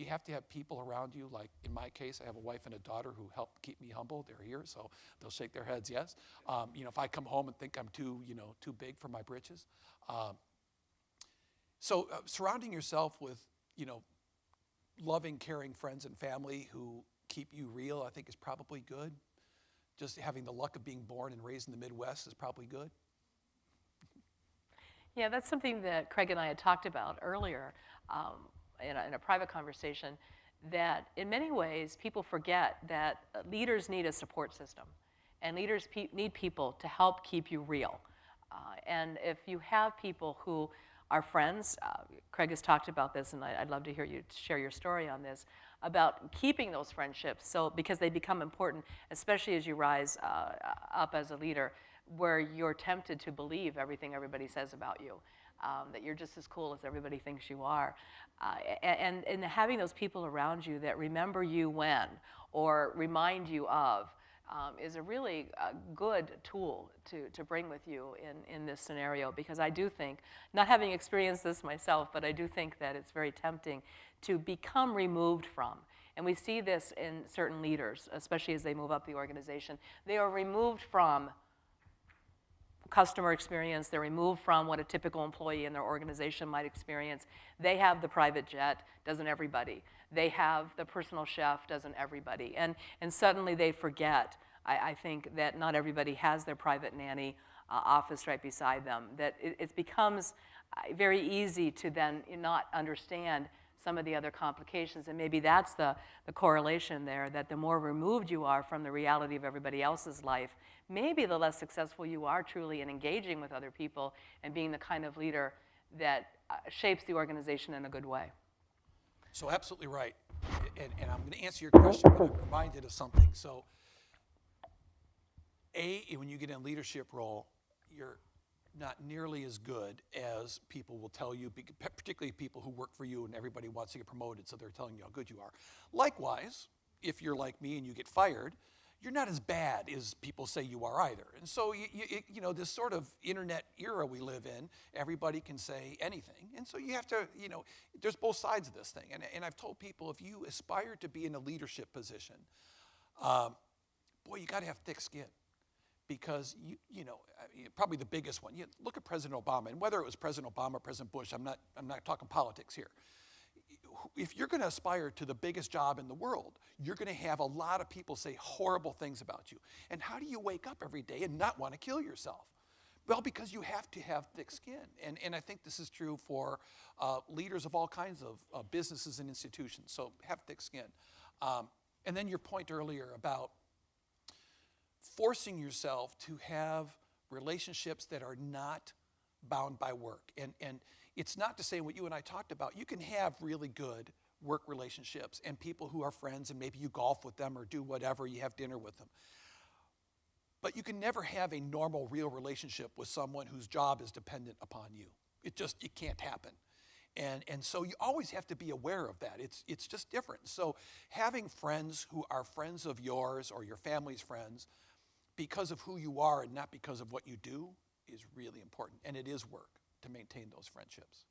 have to have people around you. Like in my case, I have a wife and a daughter who help keep me humble. They're here, so they'll shake their heads yes. If I come home and think I'm too big for my britches. So surrounding yourself with, loving, caring friends and family who keep you real, I think is probably good. Just having the luck of being born and raised in the Midwest is probably good. Yeah, that's something that Craig and I had talked about earlier in a private conversation, that in many ways people forget that leaders need a support system, and leaders need people to help keep you real. And if you have people who are friends, Craig has talked about this, and I'd love to hear you share your story on this, about keeping those friendships, so because they become important, especially as you rise up as a leader, where you're tempted to believe everything everybody says about you, that you're just as cool as everybody thinks you are. And having those people around you that remember you when, or remind you of, is a really good tool to bring with you in this scenario, because I do think, not having experienced this myself, but I do think that it's very tempting to become removed from. And we see this in certain leaders, especially as they move up the organization. They are removed from customer experience. They're removed from what a typical employee in their organization might experience. They have the private jet, doesn't everybody? They have the personal chef, doesn't everybody? And suddenly they forget, I think, that not everybody has their private nanny office right beside them, that it becomes very easy to then not understand some of the other complications. And maybe that's the correlation there, that the more removed you are from the reality of everybody else's life, maybe the less successful you are truly in engaging with other people and being the kind of leader that shapes the organization in a good way. So absolutely right. And I'm going to answer your question, but I'm reminded of something. So when you get in a leadership role, you're not nearly as good as people will tell you, particularly people who work for you and everybody wants to get promoted, so they're telling you how good you are. Likewise, if you're like me and you get fired, you're not as bad as people say you are either. And so, you know, this sort of internet era we live in, everybody can say anything. And so you have to, you know, there's both sides of this thing. And I've told people, if you aspire to be in a leadership position, boy, you got to have thick skin. Because, you know, probably the biggest one, you look at President Obama, and whether it was President Obama or President Bush, I'm not talking politics here. If you're going to aspire to the biggest job in the world, you're going to have a lot of people say horrible things about you. And how do you wake up every day and not want to kill yourself? Well, because you have to have thick skin. And I think this is true for leaders of all kinds of businesses and institutions. So have thick skin. And then your point earlier about forcing yourself to have relationships that are not bound by work. And it's not to say what you and I talked about. You can have really good work relationships and people who are friends, and maybe you golf with them or do whatever, you have dinner with them. But you can never have a normal, real relationship with someone whose job is dependent upon you. It can't happen. And so you always have to be aware of that. It's just different. So having friends who are friends of yours or your family's friends because of who you are and not because of what you do is really important. And it is work to maintain those friendships.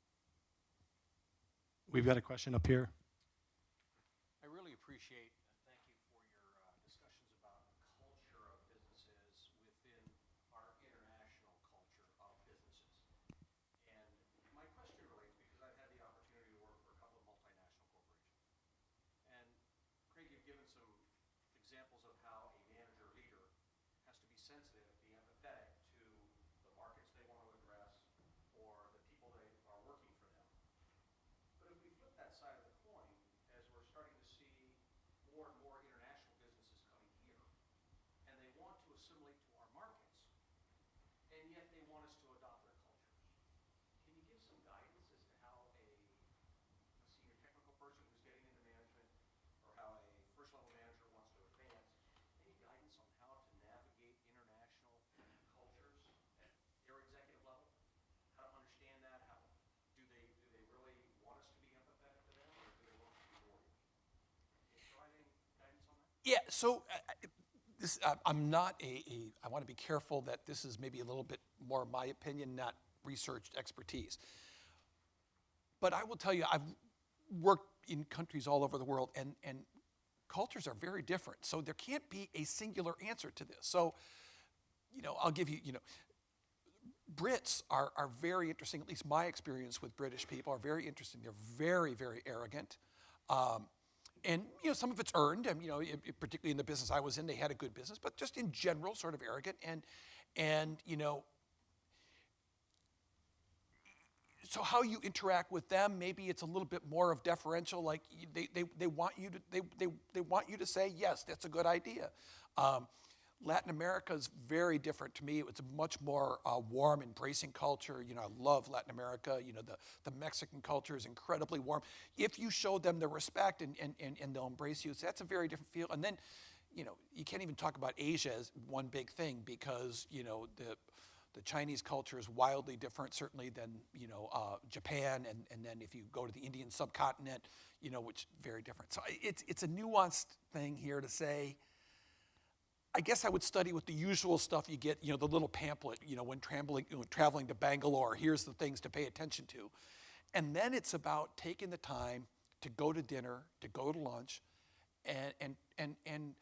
We've got a question up here. I really appreciate and thank you for your discussions about the culture of businesses within our international culture of businesses. And my question relates, because I've had the opportunity to work for a couple of multinational corporations. And Craig, you've given some examples of how a manager leader has to be sensitive, be empathetic to the markets they want to address or the people that are working for them. But if we flip that side of the coin, as we're starting to see more and more international businesses coming here, and they want to assimilate to our markets, and yet they want us to adopt their cultures. Can you give some guidance as to how a senior technical person who's getting into management, or how a first-level manager wants to advance, any guidance on how to navigate international cultures at their executive level? How to understand that? How do they really want us to be empathetic to them, or do they want us to be warriors? Can you provide any guidance on that? Yeah, so I'm not I want to be careful that this is maybe a little bit more my opinion, not researched expertise. But I will tell you, I've worked in countries all over the world, and cultures are very different. So there can't be a singular answer to this. So, you know, I'll give you, you know, Brits are very interesting, at least my experience with British people are very interesting. They're very, very arrogant. And, you know, some of it's earned, and, you know, particularly in the business I was in, they had a good business, but just in general, sort of arrogant. And you know, so how you interact with them, maybe it's a little bit more of deferential, like they want you to they want you to say yes, that's a good idea. Latin America is very different to me. It's a much more warm, embracing culture. You know, I love Latin America. You know, the Mexican culture is incredibly warm. If you show them the respect and they'll embrace you, so that's a very different feel. And then, you know, you can't even talk about Asia as one big thing because, you know, the Chinese culture is wildly different, certainly than, you know, Japan, and then if you go to the Indian subcontinent, you know, which is very different. So it's a nuanced thing here to say, I guess I would study with the usual stuff you get, you know, the little pamphlet, you know, when traveling to Bangalore, here's the things to pay attention to. And then it's about taking the time to go to dinner, to go to lunch, and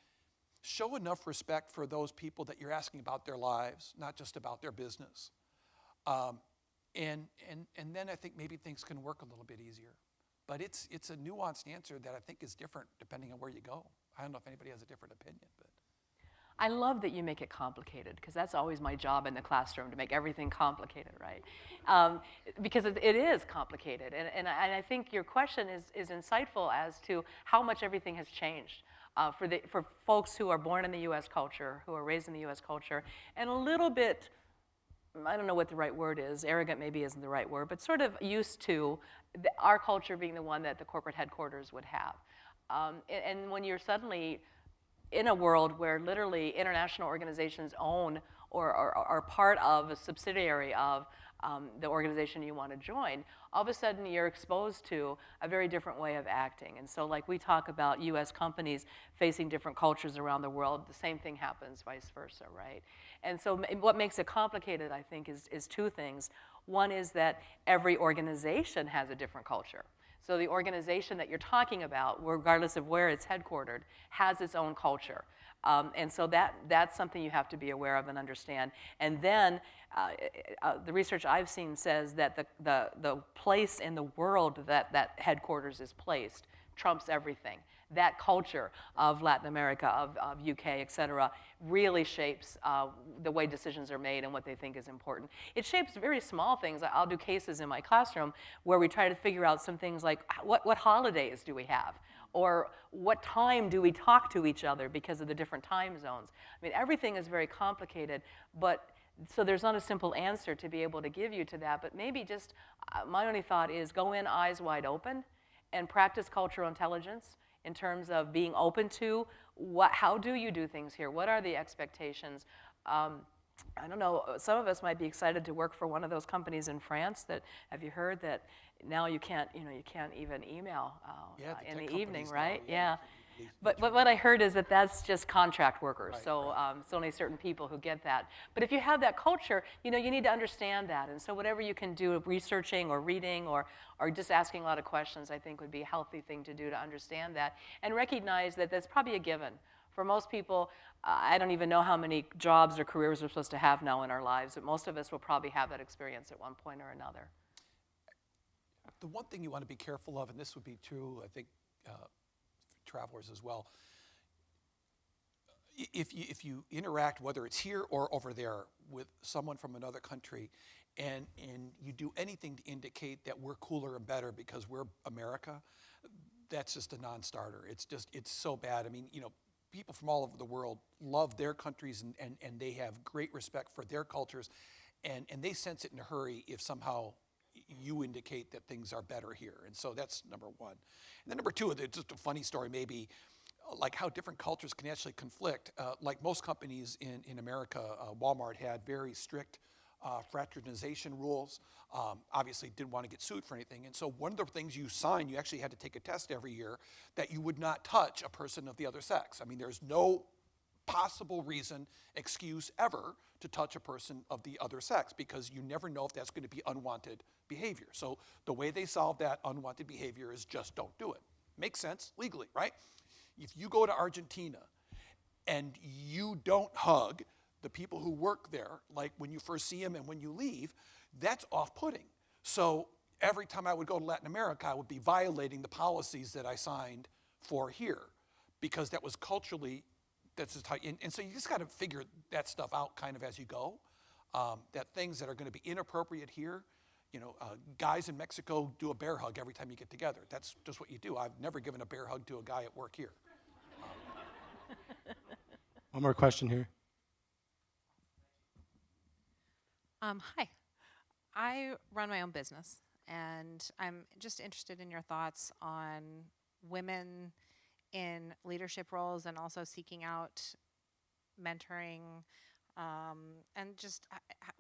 show enough respect for those people that you're asking about their lives, not just about their business. And then I think maybe things can work a little bit easier. But it's a nuanced answer that I think is different depending on where you go. I don't know if anybody has a different opinion, but. I love that you make it complicated, because that's always my job in the classroom, to make everything complicated, right? Because it is complicated. And I think your question is insightful as to how much everything has changed for folks who are born in the U.S. culture, who are raised in the U.S. culture, and a little bit, I don't know what the right word is, arrogant maybe isn't the right word, but sort of used to our culture being the one that the corporate headquarters would have. And when you're suddenly in a world where literally international organizations own or are part of a subsidiary of the organization you want to join, all of a sudden you're exposed to a very different way of acting. And so like we talk about US companies facing different cultures around the world, the same thing happens vice versa, right? And so what makes it complicated, I think, is two things. One is that every organization has a different culture. So the organization that you're talking about, regardless of where it's headquartered, has its own culture. And so that's something you have to be aware of and understand. And then the research I've seen says that the place in the world that headquarters is placed trumps everything. That culture of Latin America, of UK, et cetera, really shapes the way decisions are made and what they think is important. It shapes very small things. I'll do cases in my classroom where we try to figure out some things like what holidays do we have? Or what time do we talk to each other because of the different time zones? I mean, everything is very complicated, but so there's not a simple answer to be able to give you to that, but maybe just my only thought is go in eyes wide open and practice cultural intelligence in terms of being open to how do you do things here? What are the expectations? I don't know, some of us might be excited to work for one of those companies in France that, have you heard that now you can't even email in the evening, right? Now, yeah. But what I heard is that that's just contract workers, Right, so right. it's only certain people who get that. But if you have that culture, you need to understand that. And so whatever you can do, researching or reading or just asking a lot of questions, I think would be a healthy thing to do to understand that. And recognize that that's probably a given. For most people, I don't even know how many jobs or careers we're supposed to have now in our lives, but most of us will probably have that experience at one point or another. The one thing you want to be careful of, and this would be true, I think, travelers as well, if you interact, whether it's here or over there, with someone from another country, and you do anything to indicate that we're cooler and better because we're America, that's just a non-starter. It's so bad. I mean, people from all over the world love their countries and they have great respect for their cultures, and they sense it in a hurry if somehow you indicate that things are better here. And so that's number one. And then number two, it's just a funny story maybe, like how different cultures can actually conflict. Like most companies in America, Walmart had very strict fraternization rules. Obviously didn't want to get sued for anything. And so one of the things you sign, you actually had to take a test every year that you would not touch a person of the other sex. I mean, there's no possible reason, excuse ever to touch a person of the other sex because you never know if that's going to be unwanted behavior. So the way they solve that unwanted behavior is just don't do it. Makes sense legally, right? If you go to Argentina and you don't hug the people who work there, like when you first see them and when you leave, that's off-putting. So every time I would go to Latin America, I would be violating the policies that I signed for here because that was culturally, that's just how, and so you just got to figure that stuff out kind of as you go, that things that are going to be inappropriate here, Guys in Mexico do a bear hug every time you get together. That's just what you do. I've never given a bear hug to a guy at work here. One more question here. Hi. I run my own business, and I'm just interested in your thoughts on women in leadership roles and also seeking out mentoring, and just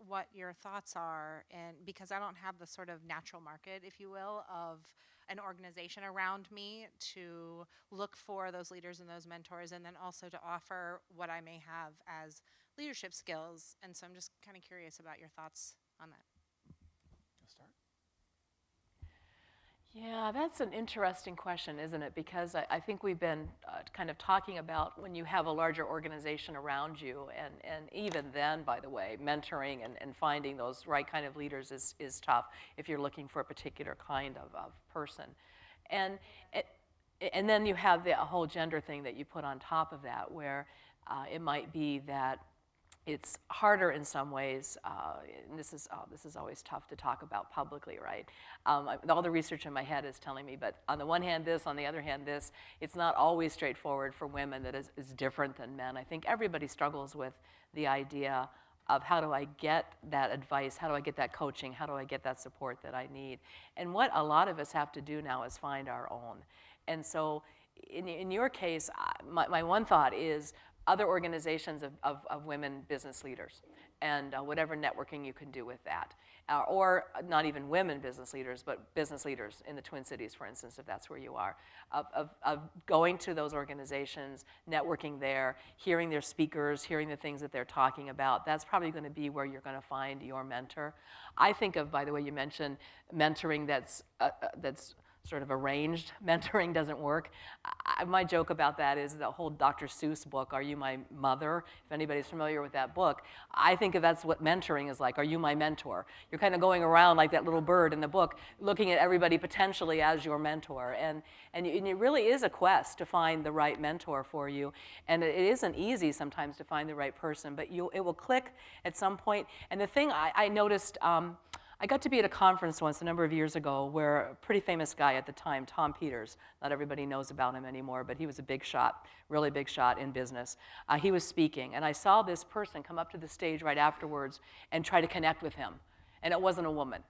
what your thoughts are. And because I don't have the sort of natural market, if you will, of an organization around me to look for those leaders and those mentors, and then also to offer what I may have as leadership skills. And so I'm just kind of curious about your thoughts on that. Start. Yeah, that's an interesting question, isn't it? Because I think we've been kind of talking about when you have a larger organization around you, and even then, by the way, mentoring and finding those right kind of leaders is tough if you're looking for a particular kind of person. And then you have the whole gender thing that you put on top of that, where it might be that it's harder in some ways, and this is always tough to talk about publicly, right? All the research in my head is telling me, but on the one hand this, on the other hand this, it's not always straightforward for women that is different than men. I think everybody struggles with the idea of how do I get that advice, how do I get that coaching, how do I get that support that I need? And what a lot of us have to do now is find our own. And so in your case, my one thought is other organizations of women business leaders, and whatever networking you can do with that. Or not even women business leaders, but business leaders in the Twin Cities, for instance, if that's where you are. Of going to those organizations, networking there, hearing their speakers, hearing the things that they're talking about. That's probably going to be where you're going to find your mentor. I think of, by the way, you mentioned mentoring that's sort of arranged. Mentoring doesn't work. My joke about that is the whole Dr. Seuss book, Are You My Mother? If anybody's familiar with that book, I think of that's what mentoring is like. Are you my mentor? You're kind of going around like that little bird in the book, looking at everybody potentially as your mentor. And it really is a quest to find the right mentor for you. And it isn't easy sometimes to find the right person, but it will click at some point. And the thing I noticed, I got to be at a conference once a number of years ago where a pretty famous guy at the time, Tom Peters, not everybody knows about him anymore, but he was a big shot, really big shot in business. He was speaking, and I saw this person come up to the stage right afterwards and try to connect with him. And it wasn't a woman,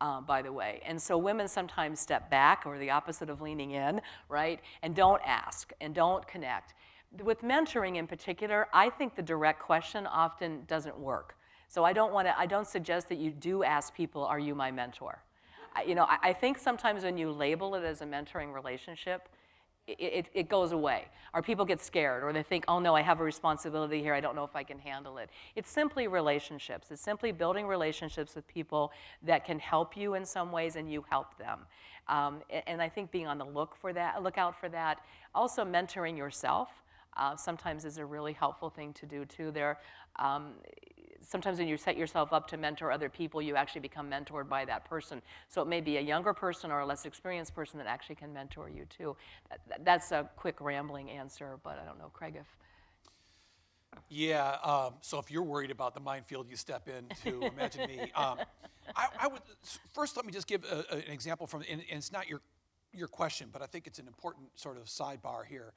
by the way. And so women sometimes step back, or the opposite of leaning in, right, and don't ask and don't connect. With mentoring in particular, I think the direct question often doesn't work. So I don't suggest that you do ask people, are you my mentor? I think sometimes when you label it as a mentoring relationship, it goes away. Or people get scared, or they think, oh no, I have a responsibility here, I don't know if I can handle it. It's simply relationships. It's simply building relationships with people that can help you in some ways and you help them. And I think being on the lookout for that. Also mentoring yourself sometimes is a really helpful thing to do too. Sometimes when you set yourself up to mentor other people, you actually become mentored by that person. So it may be a younger person or a less experienced person that actually can mentor you too. That's a quick rambling answer, but I don't know, Craig, if... Yeah, so if you're worried about the minefield you step into, imagine me. I would, first let me just give an example from, and it's not your question, but I think it's an important sort of sidebar here.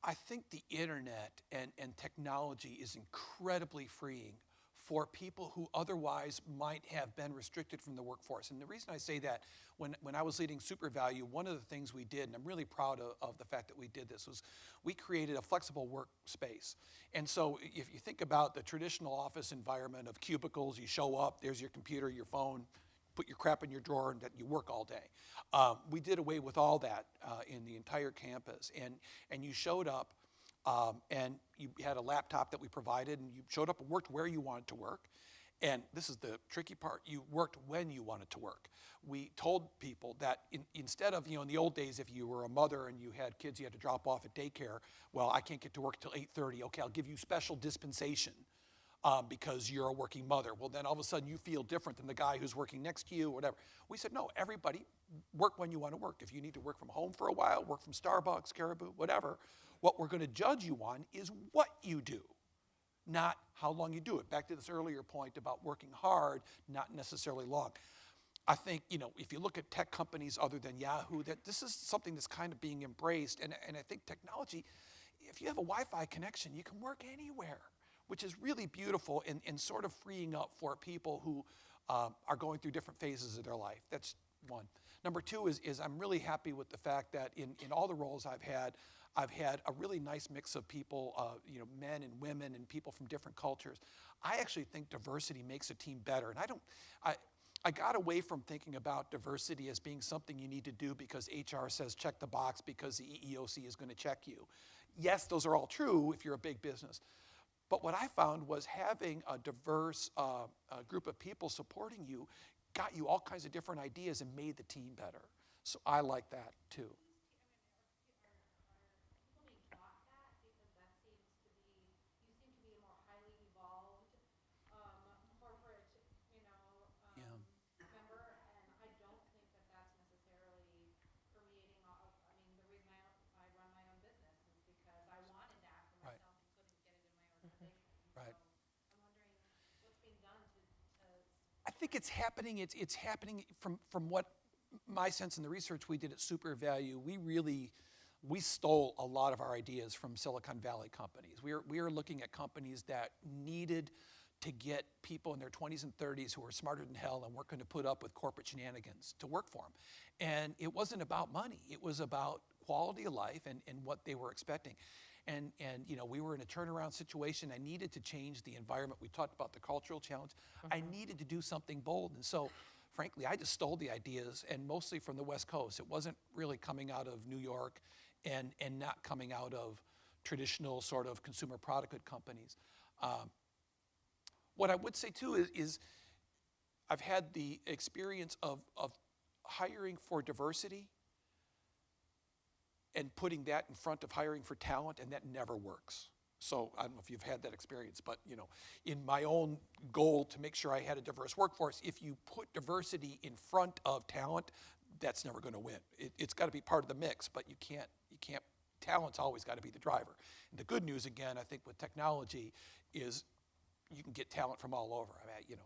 I think the internet and technology is incredibly freeing for people who otherwise might have been restricted from the workforce. And the reason I say that, when I was leading SUPERVALU, one of the things we did, and I'm really proud of the fact that we did this, was we created a flexible workspace. And so if you think about the traditional office environment of cubicles, you show up, there's your computer, your phone, put your crap in your drawer, and that you work all day. We did away with all that in the entire campus. And you showed up and you had a laptop that we provided, and you showed up and worked where you wanted to work. And this is the tricky part, you worked when you wanted to work. We told people that instead of, in the old days, if you were a mother and you had kids you had to drop off at daycare, well, I can't get to work till 8:30. Okay, I'll give you special dispensation because you're a working mother. Well, then all of a sudden you feel different than the guy who's working next to you or whatever. We said, no, everybody work when you want to work. If you need to work from home for a while, work from Starbucks, Caribou, whatever, what we're going to judge you on is what you do, not how long you do it. Back to this earlier point about working hard, not necessarily long. I think, if you look at tech companies other than Yahoo, that this is something that's kind of being embraced. And I think technology, if you have a Wi-Fi connection, you can work anywhere, which is really beautiful and sort of freeing up for people who are going through different phases of their life. That's one. Number two is I'm really happy with the fact that in all the roles I've had a really nice mix of people, men and women and people from different cultures. I actually think diversity makes a team better. And I got away from thinking about diversity as being something you need to do because HR says check the box because the EEOC is going to check you. Yes, those are all true if you're a big business. But what I found was having a diverse group of people supporting you got you all kinds of different ideas and made the team better. So I like that too. I think it's happening. It's happening from what my sense in the research we did at SUPERVALU. We stole a lot of our ideas from Silicon Valley companies. We are looking at companies that needed to get people in their 20s and 30s who are smarter than hell and weren't going to put up with corporate shenanigans to work for them. And it wasn't about money. It was about quality of life and what they were expecting. And we were in a turnaround situation. I needed to change the environment. We talked about the cultural challenge. I needed to do something bold. And so, frankly, I just stole the ideas, and mostly from the West Coast. It wasn't really coming out of New York and not coming out of traditional sort of consumer product good companies. What I would say, too, is I've had the experience of hiring for diversity and putting that in front of hiring for talent, and that never works. So I don't know if you've had that experience, but in my own goal to make sure I had a diverse workforce, if you put diversity in front of talent, that's never going to win. It's got to be part of the mix, but you can't. Talent's always got to be the driver. And the good news, again, I think with technology, is you can get talent from all over. I mean,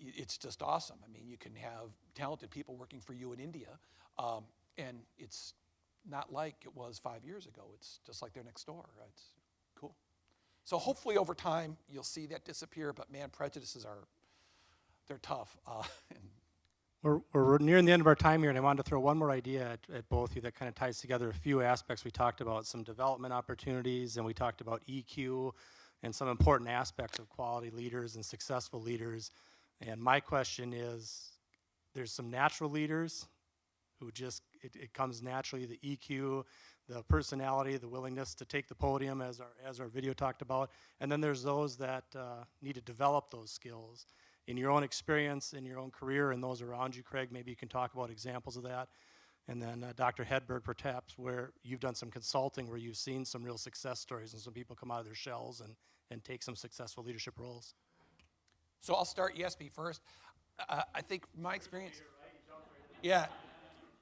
it's just awesome. I mean, you can have talented people working for you in India, and it's not like it was 5 years ago. It's just like they're next door. It's cool. So hopefully over time you'll see that disappear, but man, prejudices they're tough. We're nearing the end of our time here, and I wanted to throw one more idea at both of you that kind of ties together a few aspects. We talked about some development opportunities, and we talked about EQ and some important aspects of quality leaders and successful leaders. And my question is, there's some natural leaders who just, it comes naturally, the EQ, the personality, the willingness to take the podium, as our video talked about. And then there's those that need to develop those skills. In your own experience, in your own career, and those around you, Craig, maybe you can talk about examples of that. And then Dr. Hedberg, perhaps, where you've done some consulting, where you've seen some real success stories and some people come out of their shells and take some successful leadership roles. So I'll start. You asked me first. I think my experience. Yeah.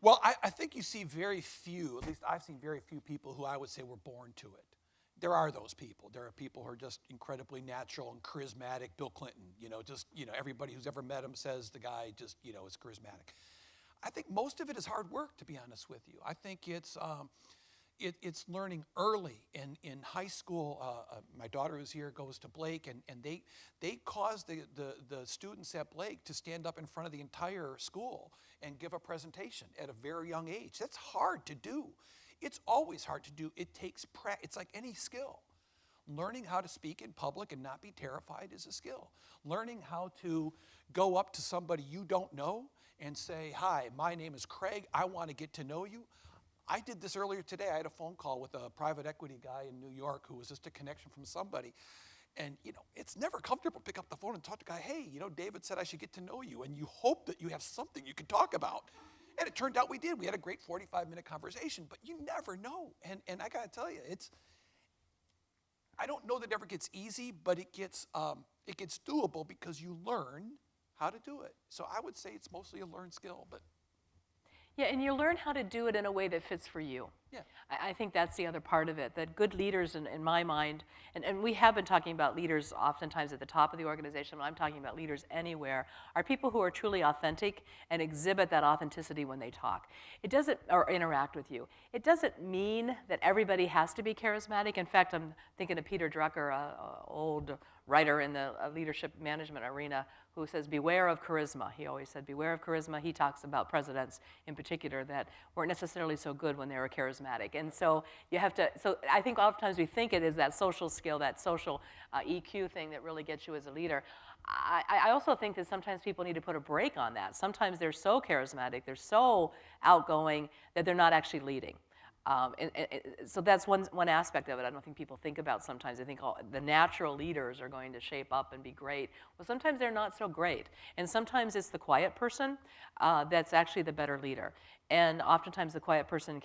Well, I think you see very few, at least I've seen very few people who I would say were born to it. There are those people. There are people who are just incredibly natural and charismatic. Bill Clinton, everybody who's ever met him says the guy just, is charismatic. I think most of it is hard work, to be honest with you. I think it's learning early in high school. My daughter who's here goes to Blake, and they cause the students at Blake to stand up in front of the entire school and give a presentation at a very young age. That's hard to do. It's always hard to do. It takes practice. It's like any skill. Learning how to speak in public and not be terrified is a skill. Learning how to go up to somebody you don't know and say, "Hi, my name is Craig. I want to get to know you." I did this earlier today. I had a phone call with a private equity guy in New York who was just a connection from somebody. And, it's never comfortable to pick up the phone and talk to a guy, "Hey, David said I should get to know you." And you hope that you have something you can talk about. And it turned out we did. We had a great 45-minute conversation, but you never know. And I got to tell you, I don't know that it ever gets easy, but it gets doable because you learn how to do it. So I would say it's mostly a learned skill. But Yeah, and you learn how to do it in a way that fits for you. Yeah. I think that's the other part of it, that good leaders, in my mind, and we have been talking about leaders oftentimes at the top of the organization, but I'm talking about leaders anywhere, are people who are truly authentic and exhibit that authenticity when they talk. It doesn't, or interact with you. It doesn't mean that everybody has to be charismatic. In fact, I'm thinking of Peter Drucker, an old writer in the leadership management arena, who says, beware of charisma. He always said, beware of charisma. He talks about presidents in particular that weren't necessarily so good when they were charismatic. And so you have to, so I think oftentimes we think it is that social skill, that social EQ thing that really gets you as a leader. I also think that sometimes people need to put a break on that. Sometimes they're so charismatic, they're so outgoing that they're not actually leading. So that's one aspect of it I don't think people think about sometimes. They think, oh, the natural leaders are going to shape up and be great. Well, sometimes they're not so great. And sometimes it's the quiet person that's actually the better leader. And oftentimes the quiet person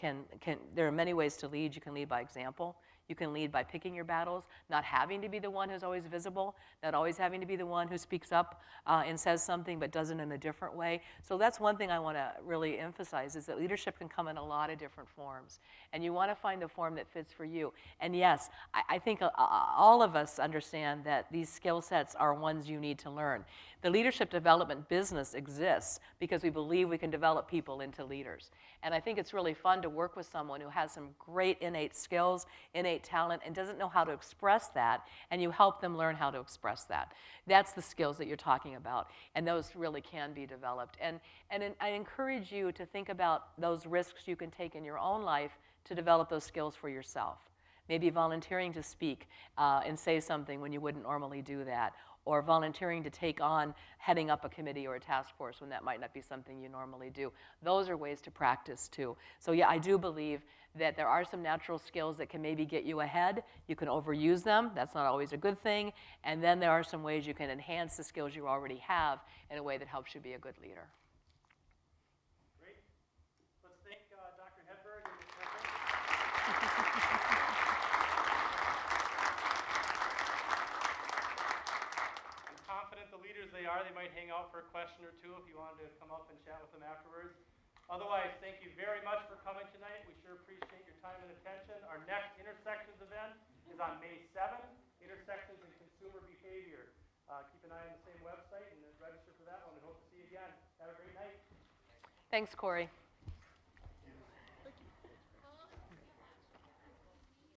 there are many ways to lead. You can lead by example. You can lead by picking your battles, not having to be the one who's always visible, not always having to be the one who speaks up and says something but does it in a different way. So that's one thing I want to really emphasize, is that leadership can come in a lot of different forms. And you want to find the form that fits for you. And yes, I think all of us understand that these skill sets are ones you need to learn. The leadership development business exists because we believe we can develop people into leaders. And I think it's really fun to work with someone who has some great innate skills, innate talent, and doesn't know how to express that, and you help them learn how to express that. That's the skills that you're talking about, and those really can be developed. And I encourage you to think about those risks you can take in your own life to develop those skills for yourself. Maybe volunteering to speak and say something when you wouldn't normally do that, or volunteering to take on heading up a committee or a task force when that might not be something you normally do. Those are ways to practice too. So yeah, I do believe that there are some natural skills that can maybe get you ahead. You can overuse them. That's not always a good thing. And then there are some ways you can enhance the skills you already have in a way that helps you be a good leader. Great. Let's thank Dr. Hedberg and Ms. Herkert. Confident the leaders they are, they might hang out for a question or two if you wanted to come up and chat with them afterwards. Otherwise, thank you very much for coming tonight. We sure appreciate your time and attention. Our next Intersections event is on May 7th, Intersections in Consumer Behavior. Keep an eye on the same website and register for that one, and hope to see you again. Have a great night. Thanks, Corey.